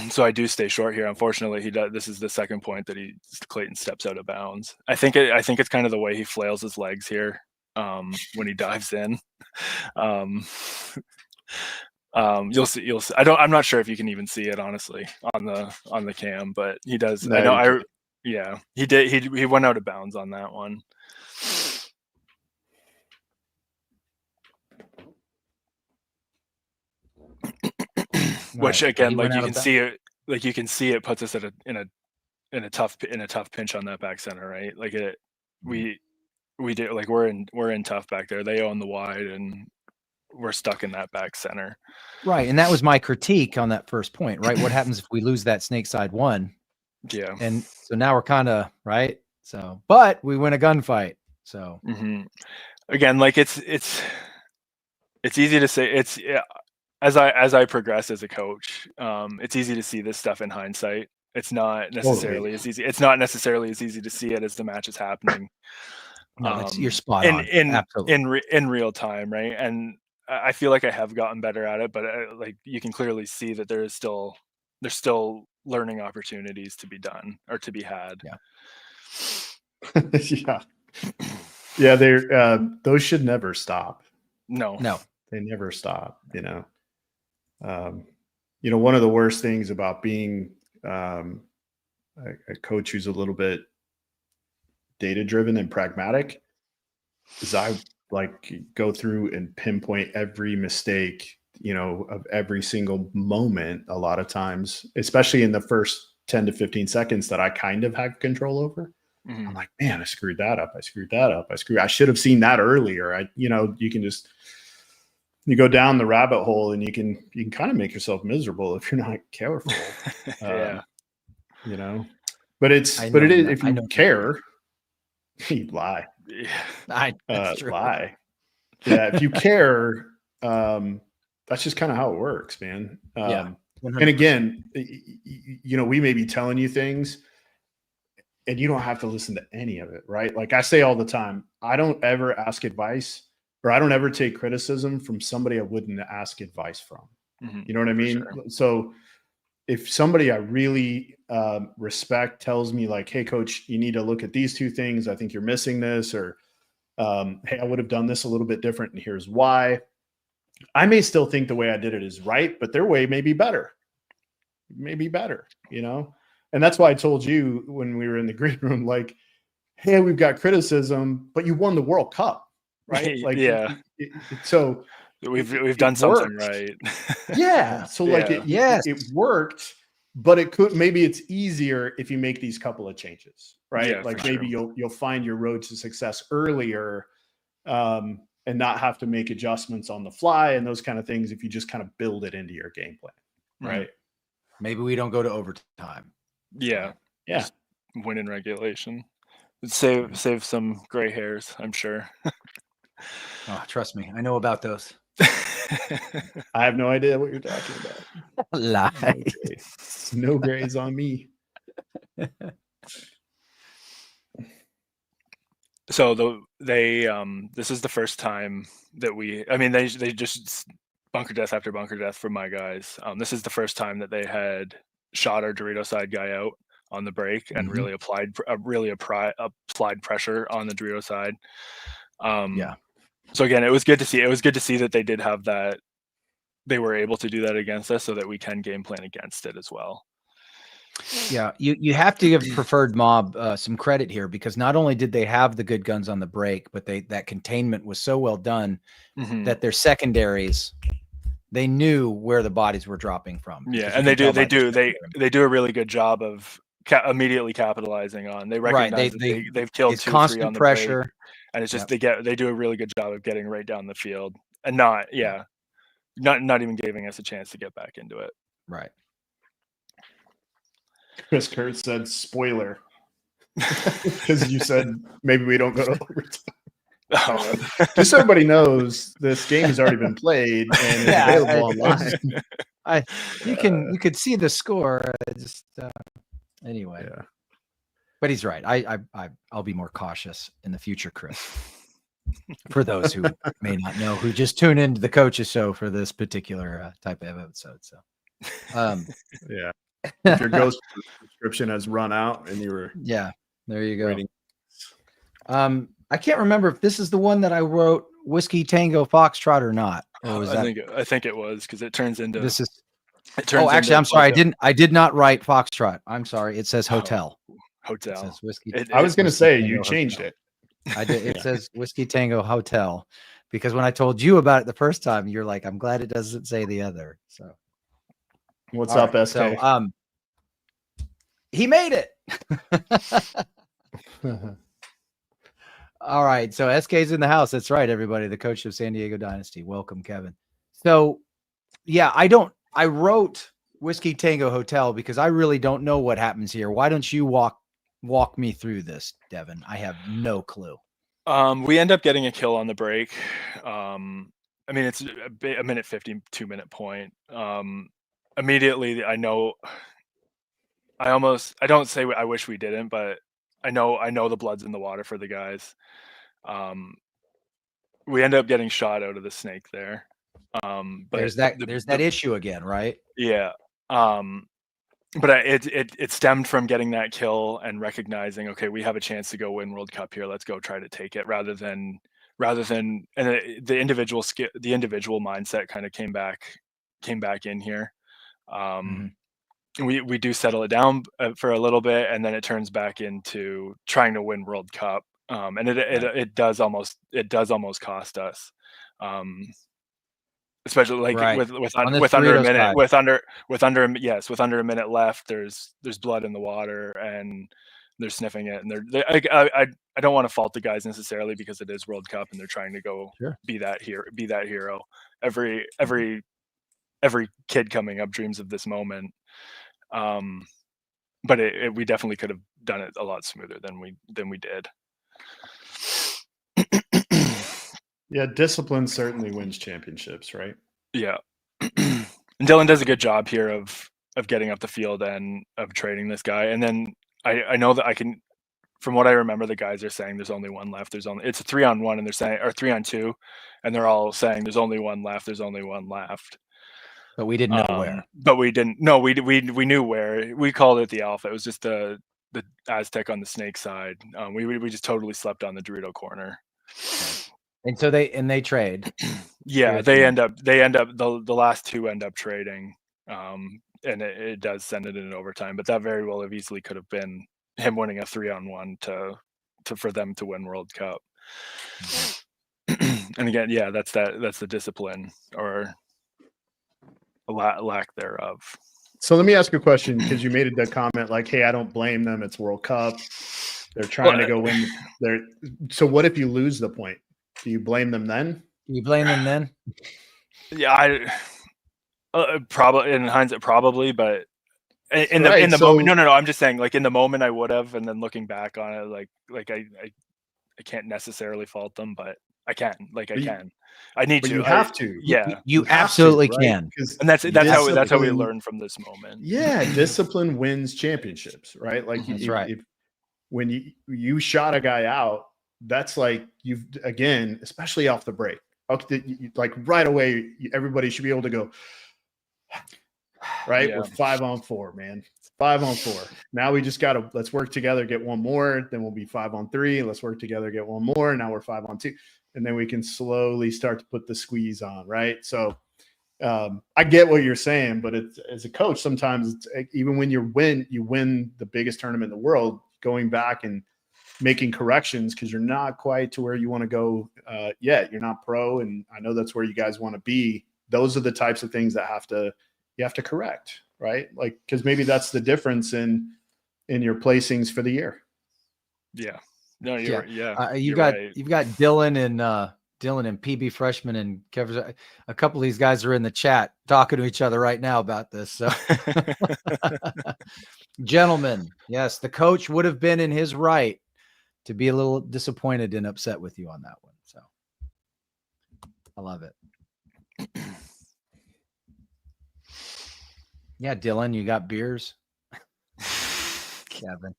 so I do stay short here. Unfortunately, he does. This is the second point that Clayton steps out of bounds. I think it's kind of the way he flails his legs here when he dives in. You'll see. I'm not sure if you can even see it honestly on the cam, but he does. No, he did. He went out of bounds on that one. Which again, like you can see it puts us in a tough pinch on that back center, right? Like we did, like we're in tough back there. They own the wide and we're stuck in that back center. Right. And that was my critique on that first point, right? What happens if we lose that snake side 1? Yeah. And so now we're kind of right. So, but we win a gunfight. So again, like it's easy to say as I progress as a coach, it's easy to see this stuff in hindsight. It's not necessarily as easy. It's not necessarily as easy to see it as the match is happening. No, you're spot on. In real time, right? And I feel like I have gotten better at it, but like you can clearly see that there's still learning opportunities to be done or to be had. Yeah. Yeah, they're those should never stop. No, they never stop. You know, one of the worst things about being a coach who's a little bit data driven and pragmatic is I like go through and pinpoint every mistake, of every single moment a lot of times, especially in the first 10 to 15 seconds that I kind of have control over. Mm-hmm. I'm like, man, I screwed that up. I should have seen that earlier. You go down the rabbit hole and you can kind of make yourself miserable if you're not careful. Yeah. But it is, if you care, you lie. Yeah. That's true. Lie. Yeah. If you care, that's just kind of how it works, man. Yeah. 100%. And again, we may be telling you things and you don't have to listen to any of it, right? Like I say all the time, I don't ever ask advice or I don't ever take criticism from somebody I wouldn't ask advice from. Mm-hmm. You know what I mean? Sure. So if somebody I really respect tells me like, hey, coach, you need to look at these two things. I think you're missing this, or hey, I would have done this a little bit different and here's why. I may still think the way I did it is right, but their way may be better. And that's why I told you when we were in the green room, like, hey, we've got criticism, but you won the World Cup, right? Like, yeah. So we've done something right. Yeah. So like it worked, but maybe it's easier if you make these couple of changes, right? Yeah, like maybe you'll find your road to success earlier, and not have to make adjustments on the fly and those kind of things if you just kind of build it into your game plan, right? Maybe we don't go to overtime. Yeah. Just win in regulation. It'd save some gray hairs, I'm sure. Oh, trust me, I know about those. I have no idea what you're talking about. Lie. No grays on me. So this is the first time that they just bunker death after bunker death for my guys. This is the first time that they had shot our Dorito side guy out on the break and really applied pressure on the Dorito side. So again, it was good to see. It was good to see that they did have that. They were able to do that against us, so that we can game plan against it as well. Yeah, you have to give Preferred Mob some credit here, because not only did they have the good guns on the break, but that containment was so well done that their secondaries, they knew where the bodies were dropping from. Yeah, and they do a really good job of immediately capitalizing on. They recognize they've killed 2 or 3 on the pressure, break, and it's just they do a really good job of getting right down the field and not even giving us a chance to get back into it. Right. Chris Kurtz said spoiler because you said maybe we don't go to overtime. Just so everybody knows, this game has already been played and it's available online. You could see the score. Anyway. Yeah. But he's right. I'll be more cautious in the future, Chris. For those who may not know, who just tune into the Coaches Show for this particular type of episode. So, yeah. If your ghost subscription has run out and you were there you go. Waiting. I can't remember if this is the one that I wrote Whiskey Tango Foxtrot or not. Or was I think it was, because it turns into this is. Actually, I'm sorry. I did not write Foxtrot. I'm sorry. It says hotel. Hotel. It says whiskey. I was going to say you changed it. I did. It says Whiskey Tango Hotel, because when I told you about it the first time, you're like, I'm glad it doesn't say the other. So. What's up, SK? So, he made it. All right. So SK's in the house. That's right, everybody. The coach of San Diego Dynasty. Welcome, Kevin. So, I wrote Whiskey Tango Hotel because I really don't know what happens here. Why don't you walk me through this, Devin? I have no clue. We end up getting a kill on the break. It's a minute 50, 2-minute point. Immediately I know I don't say I wish we didn't, but I know the blood's in the water for the guys. We end up getting shot out of the snake there. But there's that issue again, right? Yeah. But it stemmed from getting that kill and recognizing, okay, we have a chance to go win World Cup here. Let's go try to take it rather than the individual mindset kind of came back in here. we do settle it down for a little bit, and then it turns back into trying to win World Cup. And it does almost cost us. Especially like Right. with On the under a Cerritos minute, side. with under a minute left, there's blood in the water, and they're sniffing it, and I don't want to fault the guys necessarily, because it is World Cup and they're trying to go Sure. be that hero. Every kid coming up dreams of this moment. But we definitely could have done it a lot smoother than we did. Yeah, discipline certainly wins championships, right? Yeah. And Dylan does a good job here of getting up the field and of trading this guy. And then I know that from what I remember, the guys are saying there's only one left. It's a 3-on-1, and they're saying, or 3-on-2, and they're all saying there's only one left. There's only one left. But we didn't know where. But we didn't. No, we knew where. We called it the Alpha. It was just the Aztec on the snake side. We just totally slept on the Dorito corner. And so they trade. Yeah, they end up the last two end up trading, and it does send it in overtime. But that very well have easily could have been him winning a 3-on-1 for them to win World Cup. And again, yeah, that's the discipline or lack thereof. So let me ask you a question, because you made the comment like, "Hey, I don't blame them. It's World Cup. They're trying to go win." So what if you lose the point? Do you blame them then? You blame them then? Yeah, I probably in hindsight, probably, but in the moment, no. I'm just saying, like in the moment, I would have, and then looking back on it, like I can't necessarily fault them, but I can. I need to. You have to. Yeah, you absolutely can. And that's how we learn from this moment. Yeah, discipline wins championships, right? Like that's right. When you shot a guy out, that's like you've, again, especially off the break, like right away, everybody should be able to go, right? Yeah. We're 5-on-4, man. 5-on-4. Now we just let's work together, get one more, then we'll be 5-on-3. Let's work together, get one more. Now we're 5-on-2. And then we can slowly start to put the squeeze on, right? So I get what you're saying, but as a coach, sometimes even when you win the biggest tournament in the world, going back and making corrections because you're not quite to where you want to go yet. You're not pro, and I know that's where you guys want to be. Those are the types of things that you have to correct, right? Like, because maybe that's the difference in your placings for the year. Yeah. No, you're you've got Dylan and PB Freshman and Kevin. A couple of these guys are in the chat talking to each other right now about this. So, gentlemen, yes, the coach would have been in his right to be a little disappointed and upset with you on that one. So I love it. Yeah, Dylan, you got beers? Kevin.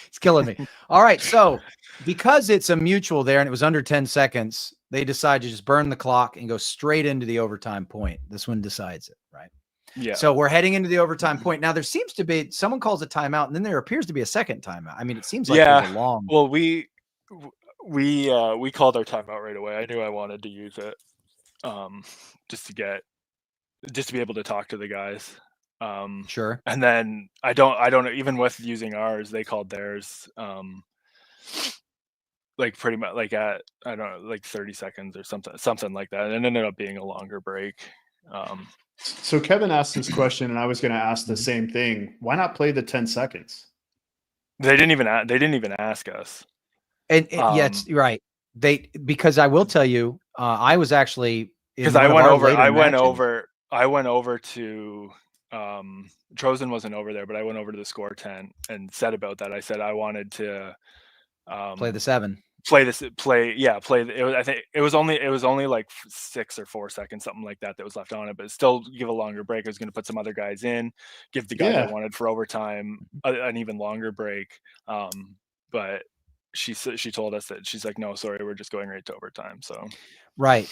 It's killing me. All right. So because it's a mutual there and it was under 10 seconds, they decide to just burn the clock and go straight into the overtime point. This one decides it, right? Yeah. So we're heading into the overtime point. Now there seems to be someone calls a timeout, and then there appeers to be a second timeout. I mean, it seems like there's a long. Well, we called our timeout right away. I knew I wanted to use it, just to be able to talk to the guys. Sure. And then I don't even with using ours, they called theirs. Like pretty much like at, I don't know, like 30 seconds or something like that. And it ended up being a longer break. So Kevin asked this question, and I was going to ask the same thing. Why not play the 10 seconds? They didn't even ask us. And yes, right. Because I will tell you, I was actually because I went over to Trozen wasn't over there, but I went over to the score tent and said about that. I said I wanted to play the 7. I think it was only like 6 or 4 seconds, something like that was left on it, but still give a longer break. I was going to put some other guys in, give the guy I wanted for overtime an even longer break. But she told us that she's like, no, sorry, we're just going right to overtime. So right.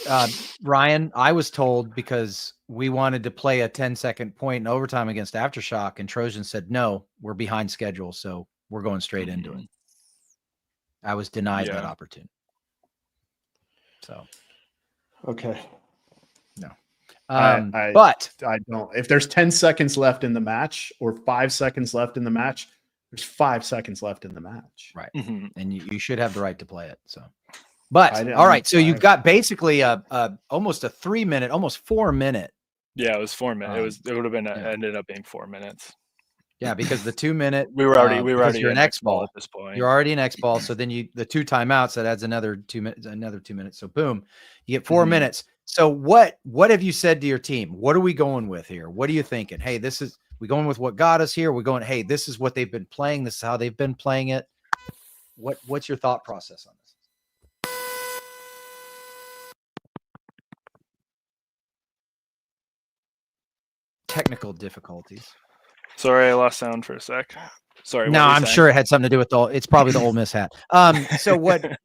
Ryan, I was told because we wanted to play a 10-second point in overtime against Aftershock, and Trojan said, no, we're behind schedule. So we're going straight into it. I was denied that opportunity. So, okay. No. But I don't. If there's 10 seconds left in the match or 5 seconds left in the match, there's 5 seconds left in the match. right, Mm-hmm. and you should have the right to play it. So, but I- all right, so I- you've got basically almost a 3 minute, almost 4 minute. Yeah, it was 4 minutes. It would have been yeah. ended up being 4 minutes. Yeah, because the 2 minute We were already you're an in X ball at this point. You're already an X ball. So then the 2 timeouts, that adds another 2 minutes. So boom, you get 4 minutes. So what have you said to your team? What are we going with here? What are you thinking? Hey, we going with what got us here? We're going, hey, this is what they've been playing. This is how they've been playing it. What's your thought process on this? Technical difficulties. Sorry, I lost sound for a sec. Sorry. No, I'm sure it had something to do with it's probably the Ole Miss hat. So what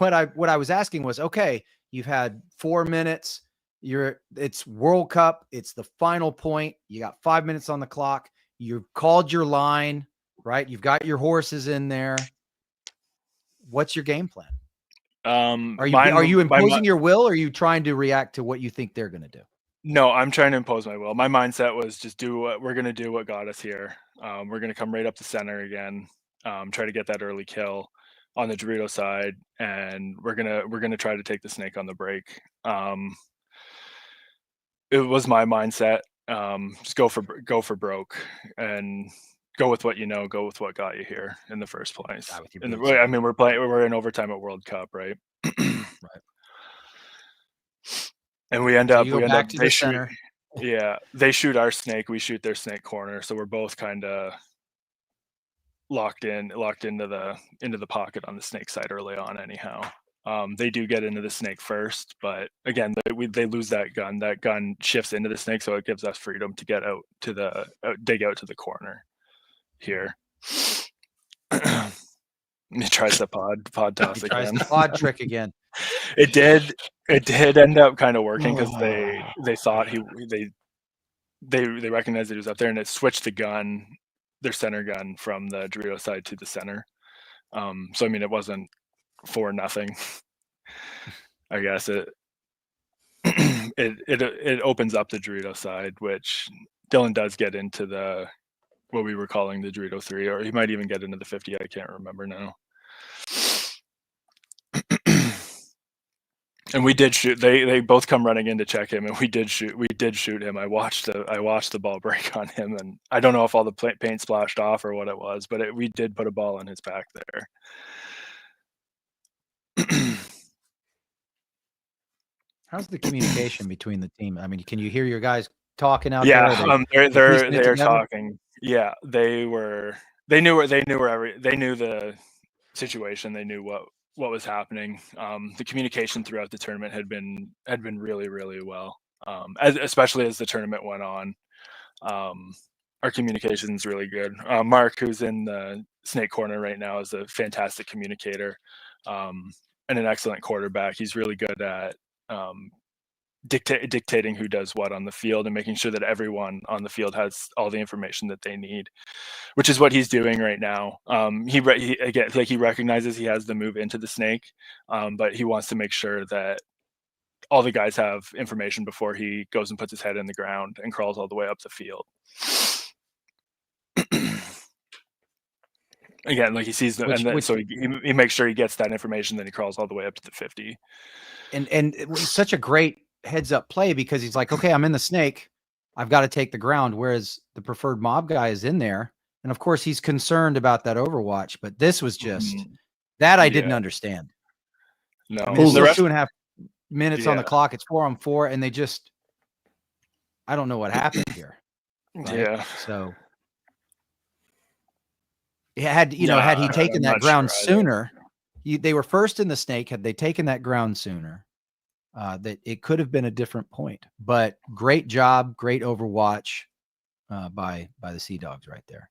I was asking was, okay, you've had 4 minutes. It's World Cup. It's the final point. You got 5 minutes on the clock. You've called your line, right? You've got your horses in there. What's your game plan? Are you imposing your will, or are you trying to react to what you think they're going to do? No, I'm trying to impose my will. My mindset was just we're going to do what got us here. We're going to come right up the center again, try to get that early kill on the Dorito side, and we're gonna try to take the snake on the break. It was my mindset. Just go for broke and go with what you know. Go with what got you here in the first place. We're in overtime at World Cup, right? Right. And we end up back to the center. Yeah, they shoot our snake, we shoot their snake corner, so we're both kind of locked into the pocket on the snake side early on. Anyhow, they do get into the snake first, but again, they lose that gun. That gun shifts into the snake, so it gives us freedom to get out to dig out to the corner here. He tries the pod toss again. Tries the pod trick again. It did end up kind of working because they thought they recognized that he was up there, and it switched the gun, their center gun, from the Dorito side to the center. So I mean, it wasn't for nothing. I guess it opens up the Dorito side, which Dylan does get into what we were calling the Dorito 3, or he might even get into the 50. I can't remember now. And we did shoot. They both come running in to check him, and we did shoot him. I watched the ball break on him, and I don't know if all the paint splashed off or what it was, but we did put a ball in his back there. How's the communication between the team? I mean, can you hear your guys talking out there? Yeah, they're talking. Yeah, they knew the situation. They knew what was happening. The communication throughout the tournament had been really, really well. Especially as the tournament went on, our communication is really good. Mark, who's in the snake corner right now, is a fantastic communicator and an excellent quarterback. He's really good at dictating who does what on the field and making sure that everyone on the field has all the information that they need, which is what he's doing right now. He recognizes he has the move into the snake, but he wants to make sure that all the guys have information before he goes and puts his head in the ground and crawls all the way up the field. Again, like he sees them, so he makes sure he gets that information, then he crawls all the way up to the 50. And it was such a great heads up play, because he's like, okay, I'm in the snake, I've got to take the ground, whereas the preferred mob guy is in there, and of course he's concerned about that overwatch. But this was just that I didn't understand. No, I mean, there's 2.5 minutes on the clock. It's 4-on-4, and I don't know what happened here. Right? Yeah. So had he taken that ground sooner, they were first in the snake. Had they taken that ground sooner, that it could have been a different point. But great job, great overwatch by the Seadogs right there.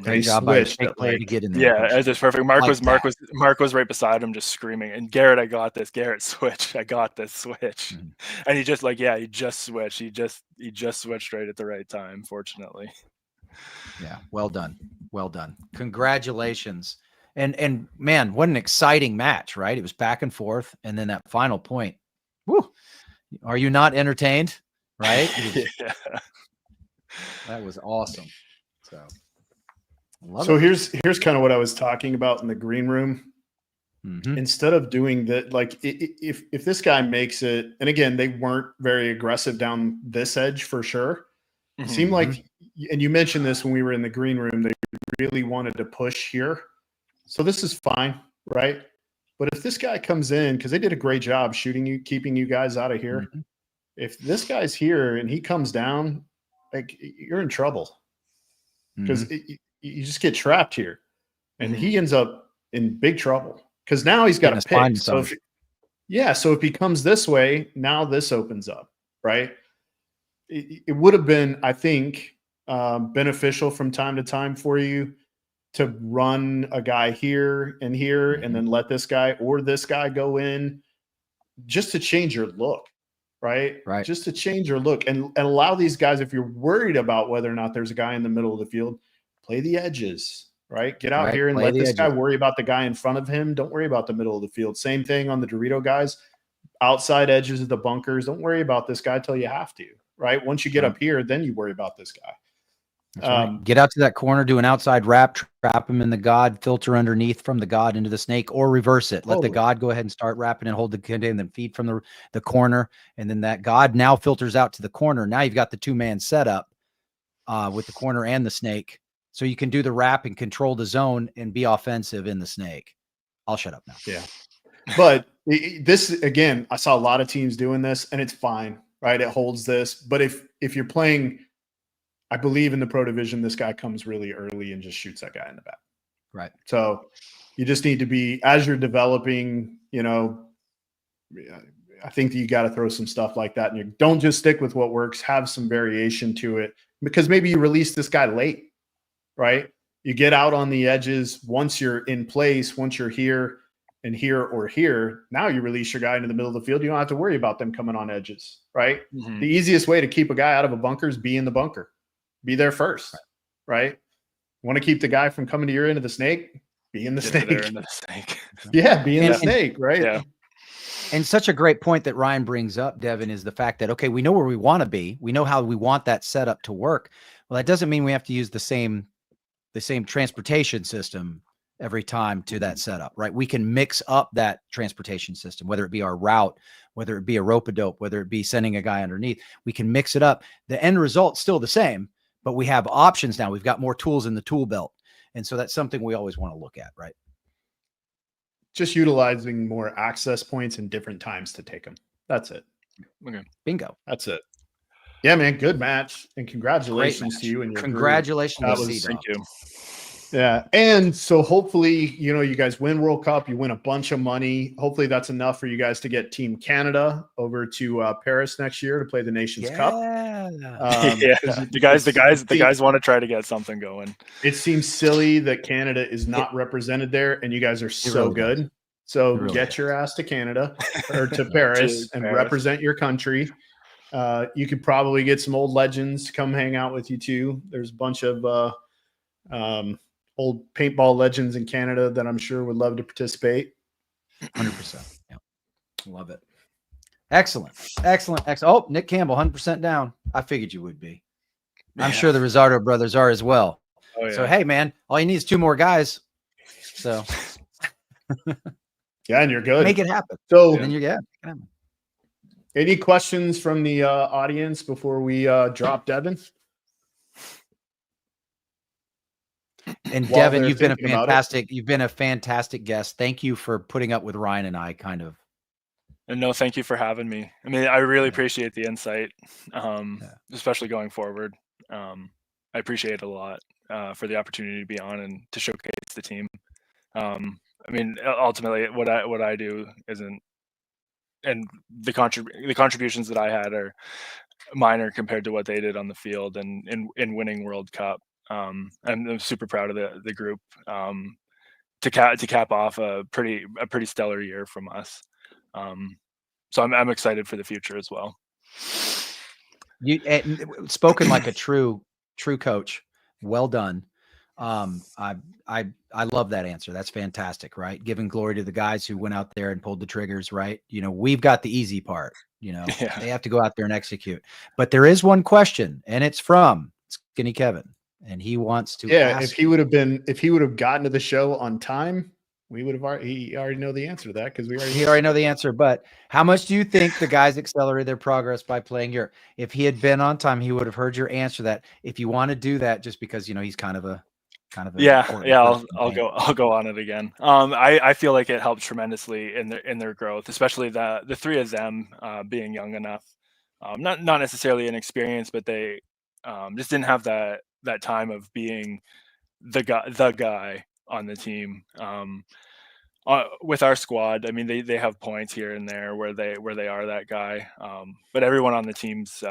Great job by the snake player to get in there. Yeah, it's just perfect. Mark was right beside him, just screaming. And Garrett, I got this. Garrett, switch. I got this. Switch. Mm-hmm. And he just he just switched. He just switched right at the right time. Fortunately. Yeah, well done. Well done. Congratulations. And man, what an exciting match, right? It was back and forth, and then that final point. Woo! Are you not entertained? Right? Yeah. That was awesome. So, I love So it. here's kind of what I was talking about in the green room. Mhm. Instead of doing that, like if this guy makes it, and again, they weren't very aggressive down this edge for sure. It seemed like, and you mentioned this when we were in the green room, they really wanted to push here. So this is fine, right? But if this guy comes in, because they did a great job shooting you, keeping you guys out of here. Mhm. If this guy's here and he comes down, like you're in trouble because Mhm. you just get trapped here, and Mhm. he ends up in big trouble because now he's got Getting a a spine pick. So massage. so if he comes this way, now this opens up, right? It would have been, I think, beneficial from time to time for you to run a guy here and here, and then let this guy or this guy go in just to change your look, right? Right. Just to change your look and allow these guys, if you're worried about whether or not there's a guy in the middle of the field, play the edges, right? Get out Right. here and Play let the this guy edges. worry about the guy in front of him. Don't worry about the middle of the field. Same thing on the Dorito guys, outside edges of the bunkers. Don't worry about this guy till you have to, right? Once you get up here, then you worry about this guy. That's right. Get out to that corner, do an outside wrap, trap him in the god, filter underneath from the god into the snake, or reverse it. Let the Totally. god go ahead and start wrapping and hold the container, and then feed from the corner. And then that god now filters out to the corner. Now you've got the 2-man setup with the corner and the snake. So you can do the wrap and control the zone and be offensive in the snake. I'll shut up now. Yeah. But this, again, I saw a lot of teams doing this, and it's fine, right? It holds this. But if you're playing, I believe in the pro division, this guy comes really early and just shoots that guy in the back. Right. So you just need to be, as you're developing, I think that you got to throw some stuff like that. And you don't just stick with what works, have some variation to it, because maybe you release this guy late, right? You get out on the edges once you're in place, once you're here and here or here. Now you release your guy into the middle of the field. You don't have to worry about them coming on edges, right? The easiest way to keep a guy out of a bunker is be in the bunker. Be there first, right? Want to keep the guy from coming to your end of the snake? Be in the snake. Yeah, be in the snake, right? Yeah. And such a great point that Ryan brings up, Devin, is the fact that, okay, we know where we want to be. We know how we want that setup to work. Well, that doesn't mean we have to use the same transportation system every time to that setup, right? We can mix up that transportation system, whether it be our route, whether it be a rope-a-dope, whether it be sending a guy underneath. We can mix it up. The end result's still the same, but we have options now. We've got more tools in the tool belt. And so that's something we always want to look at, right? Just utilizing more access points and different times to take them. That's it. Okay. Bingo. That's it. Yeah, man. Good match. And congratulations to you and your congratulations group. to Thank Seadogs. you. Yeah. And so hopefully, you guys win World Cup, you win a bunch of money. Hopefully that's enough for you guys to get Team Canada over to Paris next year to play the Nations Cup. Yeah. The guys want to try to get something going. It seems silly that Canada is not represented there, and you guys are so really good. does. So Really get your ass to Canada or to Paris and represent your country. You could probably get some old legends to come hang out with you too. There's a bunch of old paintball legends in Canada that I'm sure would love to participate. 100%. Yeah. Love it. Excellent. Oh, Nick Campbell, 100% down. I figured you would be. I'm sure the Rizzardo brothers are as well. Oh, yeah. So, hey, man, all you need is 2 more guys. So, yeah, and you're good. Make it happen. So, then you're any questions from the audience before we drop Devin? And Devin, you've been a fantastic guest. Thank you for putting up with Ryan and I And no, thank you for having me. I mean, I really appreciate the insight, especially going forward. I appreciate it a lot for the opportunity to be on and to showcase the team. I mean, ultimately, what I do isn't, and the contributions that I had are minor compared to what they did on the field and in winning World Cup. I'm super proud of the group to cap off a pretty stellar year from us. So I'm excited for the future as well. You spoken like a true coach. Well done. I love that answer. That's fantastic, right? Giving glory to the guys who went out there and pulled the triggers, right? We've got the easy part, Yeah. they have to go out there and execute. But there is one question, and it's from Skinny Kevin, and he wants to ask. if he would have gotten to the show on time, we would have he already know the answer to that, because he already know the answer. But how much do you think the guys accelerated their progress by playing Europe? If he had been on time, he would have heard your answer to that. If you want to do that, just because he's kind of an important I'll go on it again. I feel like it helped tremendously in their growth, especially the three of them being young enough, not necessarily inexperienced, but they just didn't have that time of being the guy on the team. With our squad, I mean, they have points here and there where they are that guy, but everyone on the team's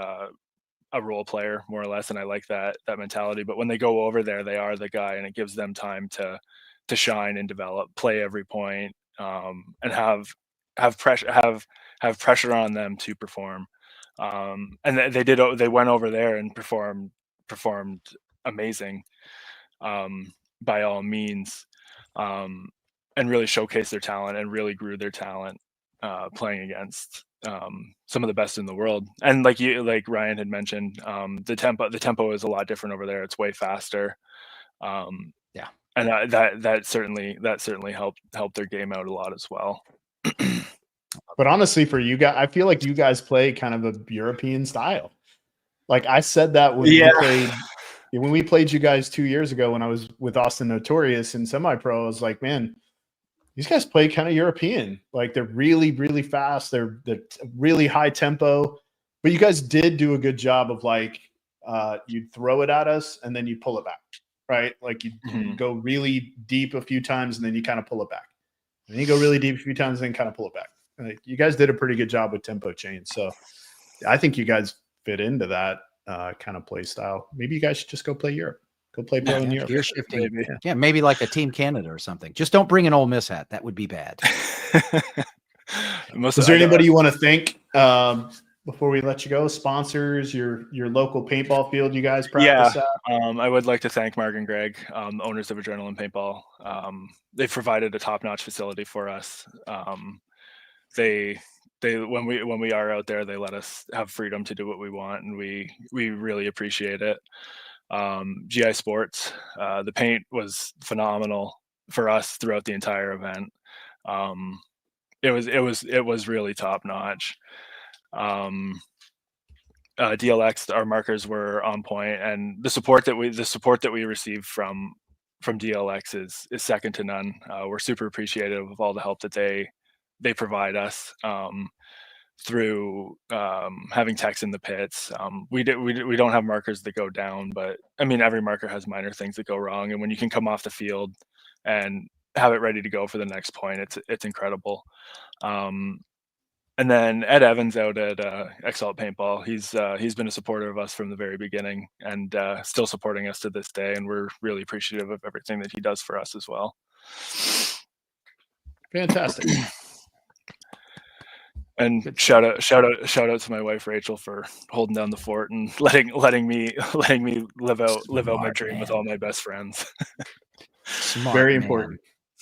a role player, more or less, and I like that mentality. But when they go over there, they are the guy, and it gives them time to shine and develop, play every point, and have pressure on them to perform. And they went over there and performed amazing, by all means, and really showcased their talent and really grew their talent, playing against some of the best in the world. And like Ryan had mentioned, the tempo is a lot different over there. It's way faster. Yeah. And that certainly helped their game out a lot as well. But honestly, for you guys, I feel like you guys play kind of a European style. Like I said that when we played you guys 2 years ago, when I was with Austin Notorious in semi-pro, I was like, man, these guys play kind of European. Like they're really, really fast. They're really high tempo. But you guys did do a good job of like, you'd throw it at us and then you pull it back, right? Like you go really deep a few times and then you kind of pull it back. And then you go really deep a few times and then kind of pull it back. Like, you guys did a pretty good job with tempo change. So I think you guys fit into that kind of play style. Maybe you guys should just go play Europe. Go play pro in Europe. Gear shifting. Maybe like a Team Canada or something. Just don't bring an Ole Miss hat. That would be bad. Is there anybody you want to thank before we let you go? Sponsors, your local paintball field you guys practice at? I would like to thank Mark and Greg, owners of Adrenaline Paintball. They've provided a top-notch facility for us. They when we are out there, they let us have freedom to do what we want, and we really appreciate it. GI Sports, the paint was phenomenal for us throughout the entire event. It was really top notch. DLX, our markers were on point, and the support that we received from DLX is second to none. We're super appreciative of all the help that they provide us through having techs in the pits. We don't have markers that go down, but I mean, every marker has minor things that go wrong, and when you can come off the field and have it ready to go for the next point, it's incredible. And then Ed Evans out at NXL Paintball, he's been a supporter of us from the very beginning, and still supporting us to this day, and we're really appreciative of everything that he does for us as well. Fantastic. And shout out to my wife Rachel for holding down the fort and letting me live out my dream with all my best friends. Smart, very man. important.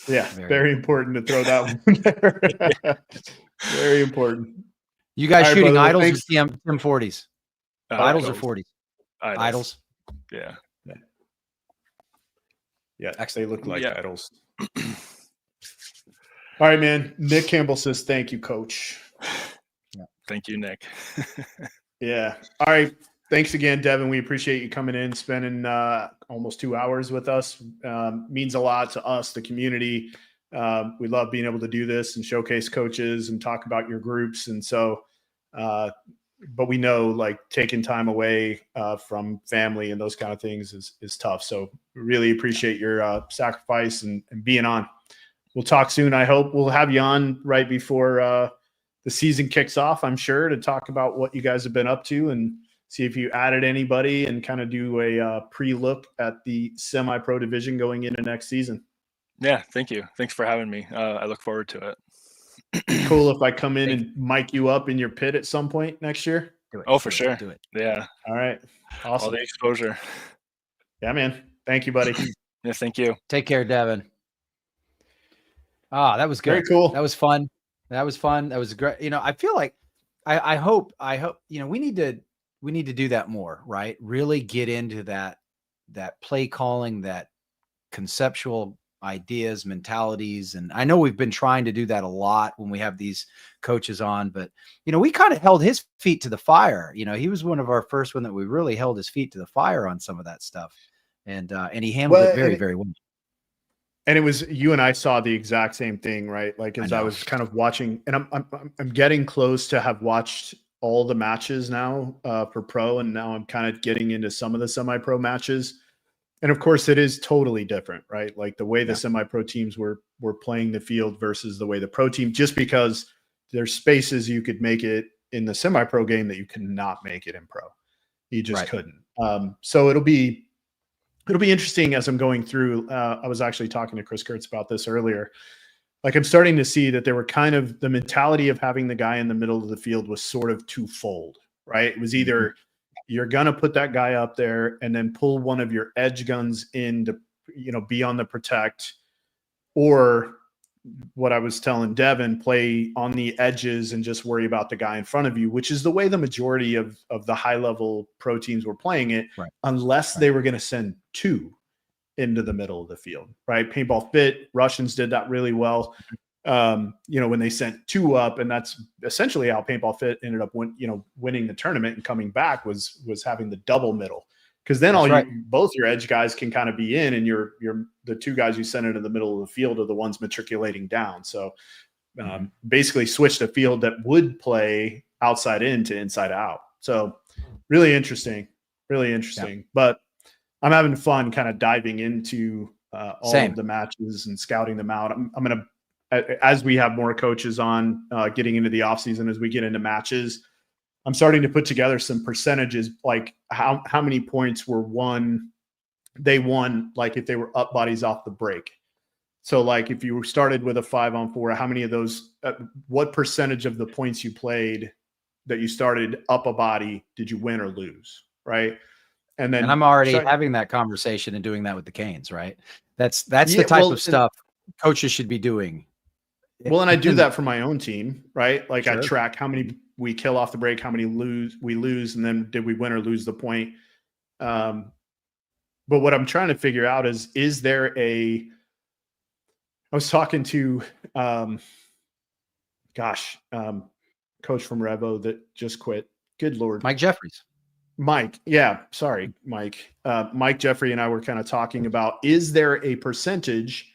Yeah, very important to throw that one there. Very important. You guys shooting brother, idols or TM40s? Idols or 40s? Idols. Yeah. They look like idols. All right, man. Nick Campbell says, thank you, coach. Thank you, Nick. Yeah. All right. Thanks again, Devin. We appreciate you coming in, spending almost 2 hours with us. Means a lot to us, the community. We love being able to do this and showcase coaches and talk about your groups. And so, but we know like taking time away from family and those kind of things is tough. So we really appreciate your sacrifice and being on. We'll talk soon. I hope we'll have you on right before the season kicks off, I'm sure, to talk about what you guys have been up to and see if you added anybody and kind of do a pre-look at the semi-pro division going into next season. Yeah, thank you. Thanks for having me. I look forward to it. Cool if I come in and mic you up in your pit at some point next year? Do it. Oh, for sure. Do it. Yeah. All right. Awesome. All the exposure. Yeah, man. Thank you, buddy. Yeah, thank you. Take care, Devin. Ah, that was good. Very cool. That was fun. That was fun. That was great. You know, I feel like I hope, you know, we need to do that more, right? Really get into that play calling, that conceptual ideas, mentalities. And I know we've been trying to do that a lot when we have these coaches on, but you know, we kind of held his feet to the fire. You know, he was one of our first one that we really held his feet to the fire on some of that stuff. And he handled it very, very well. And it was, you and I saw the exact same thing, right? Like as I was kind of watching, and I'm getting close to have watched all the matches now for pro, and now I'm kind of getting into some of the semi-pro matches. And of course, it is totally different, right? Like the way the semi-pro teams were playing the field versus the way the pro team, just because there's spaces you could make it in the semi-pro game that you could not make it in pro. You just couldn't. So it'll be interesting as I'm going through. I was actually talking to Chris Kurtz about this earlier. Like I'm starting to see that there were kind of the mentality of having the guy in the middle of the field was sort of twofold, right? It was either you're going to put that guy up there and then pull one of your edge guns in to, you know, be on the protect, or what I was telling Devin, play on the edges and just worry about the guy in front of you, which is the way the majority of the high level pro teams were playing it, unless they were going to send two into the middle of the field, right? Paintball Fit, Russians did that really well. You know, when they sent two up, and that's essentially how Paintball Fit ended up winning the tournament and coming back was having the double middle. Because then both your edge guys can kind of be in, and the two guys you send into the middle of the field are the ones matriculating down. So basically switched a field that would play outside in to inside out. So really interesting. But I'm having fun kind of diving into all of the matches and scouting them out. I'm going to, as we have more coaches on getting into the off season, as we get into matches, I'm starting to put together some percentages, like how many points they won, like if they were up bodies off the break. So like if you started with a 5-on-4, how many of those, what percentage of the points you played that you started up a body did you win or lose, right? And I'm already having that conversation and doing that with the Canes, right? That's the type of stuff coaches should be doing. Well, and I do that for my own team, right? Like I track how many we kill off the break, how many we lose, and then did we win or lose the point? But what I'm trying to figure out is there I was talking to, coach from Revo that just quit. Good Lord. Mike Jeffries. Mike. Yeah. Sorry, Mike. Mike Jeffrey and I were kind of talking about, is there a percentage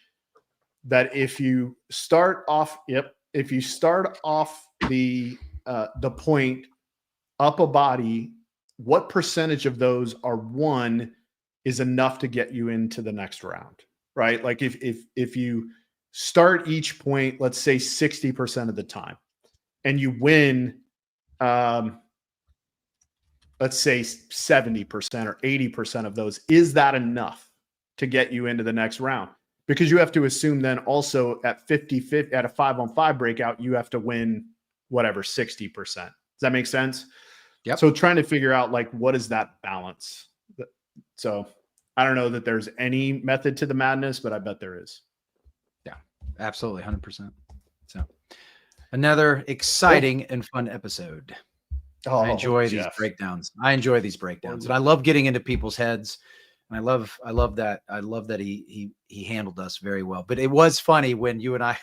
that if you start off the point up a body, what percentage of those are won is enough to get you into the next round, right? Like if you start each point, let's say 60% of the time, and you win, let's say 70% or 80% of those, is that enough to get you into the next round? Because you have to assume then also at 50-50 at a 5-on-5 breakout, you have to win whatever 60%. Does that make sense? Yep. So trying to figure out like what is that balance? So I don't know that there's any method to the madness, but I bet there is. Yeah, absolutely, 100%. So another exciting and fun episode. I enjoy these breakdowns. And I love getting into people's heads. And I love that he handled us very well. But it was funny when you and I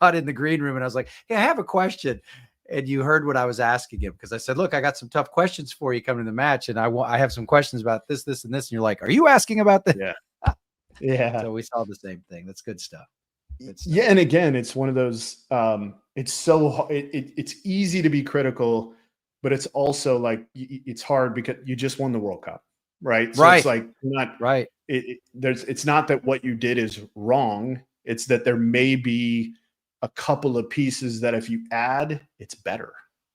got in the green room and I was like, hey, I have a question. And you heard what I was asking him, because I said, look, I got some tough questions for you coming to the match. And I have some questions about this, and this. And you're like, are you asking about this? Yeah. Yeah. So we saw the same thing. That's good stuff. Yeah. And again, it's one of those, it's easy to be critical, but it's also like, it's hard because you just won the World Cup. Right. So it's like not right. It's not that what you did is wrong. It's that there may be a couple of pieces that if you add, it's better.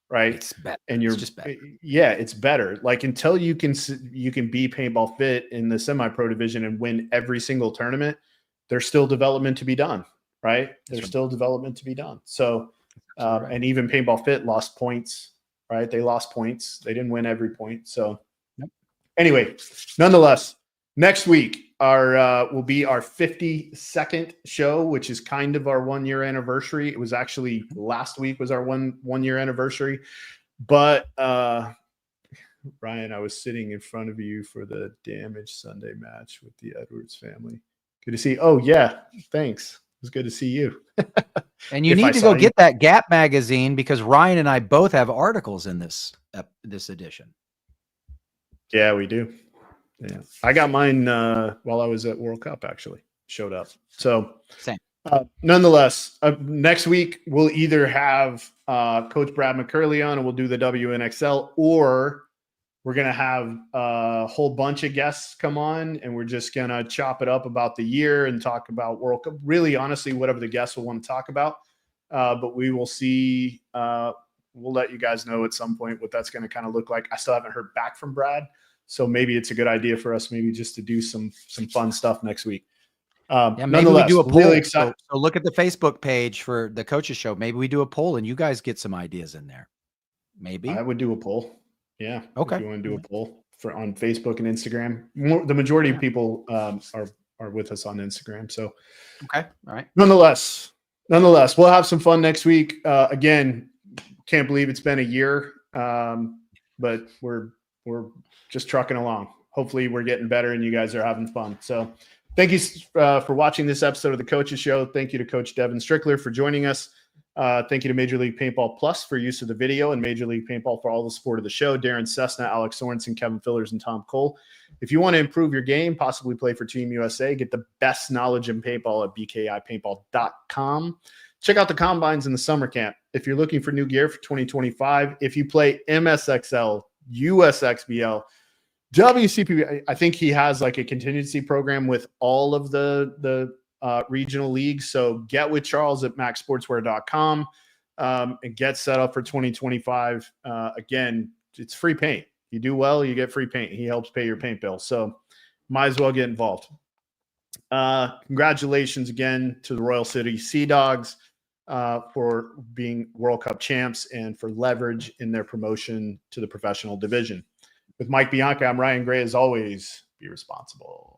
Right. It's better. And it's just better. Yeah, it's better. Like until you can be Paintball Fit in the semi-pro division and win every single tournament, there's still development to be done. Right. There's still development to be done. So, and even Paintball Fit lost points, right? They lost points. They didn't win every point. So, anyway, nonetheless, next week, will be our 52nd show, which is kind of our 1 year anniversary. It was actually last week was our one year anniversary, but Ryan, I was sitting in front of you for the Damage Sunday match with the Edwards family. Good to see. Oh yeah, thanks. It was good to see you. And you need to go get that Gap magazine because Ryan and I both have articles in this edition. Yeah, we do. Yeah, I got mine while I was at World Cup. Actually, showed up. So same. Nonetheless, next week we'll either have Coach Brad McCurley on, and we'll do the WNXL, or we're gonna have a whole bunch of guests come on, and we're just gonna chop it up about the year and talk about World Cup. Really, honestly, whatever the guests will want to talk about. But we will see. We'll let you guys know at some point what that's going to kind of look like. I still haven't heard back from Brad, so maybe it's a good idea for us maybe just to do some fun stuff next week. Yeah, maybe we do a poll. Really excited. So look at the Facebook page for the Coaches Show. Maybe we do a poll and you guys get some ideas in there. Maybe I would do a poll. Yeah. Okay. If you want to do a poll on Facebook and Instagram, the majority of people are with us on Instagram. So okay, all right. Nonetheless, we'll have some fun next week. Again, can't believe it's been a year, but we're just trucking along. Hopefully, we're getting better, and you guys are having fun. So, thank you for watching this episode of the Coaches Show. Thank you to Coach Devin Strickler for joining us. Thank you to Major League Paintball Plus for use of the video, and Major League Paintball for all the support of the show. Darren Cessna, Alex Sorensen, Kevin Fillers, and Tom Cole. If you want to improve your game, possibly play for Team USA, get the best knowledge in paintball at bkipaintball.com. Check out the combines in the summer camp. If you're looking for new gear for 2025, if you play MSXL, USXBL, WCP, I think he has like a contingency program with all of the regional leagues. So get with Charles at maxsportswear.com and get set up for 2025. Again, it's free paint. You do well, you get free paint. He helps pay your paint bill. So might as well get involved. Congratulations again to the Royal City Seadogs for being World Cup champs and for leverage in their promotion to the professional division. With Mike Bianca, I'm Ryan Gray. As always, be responsible.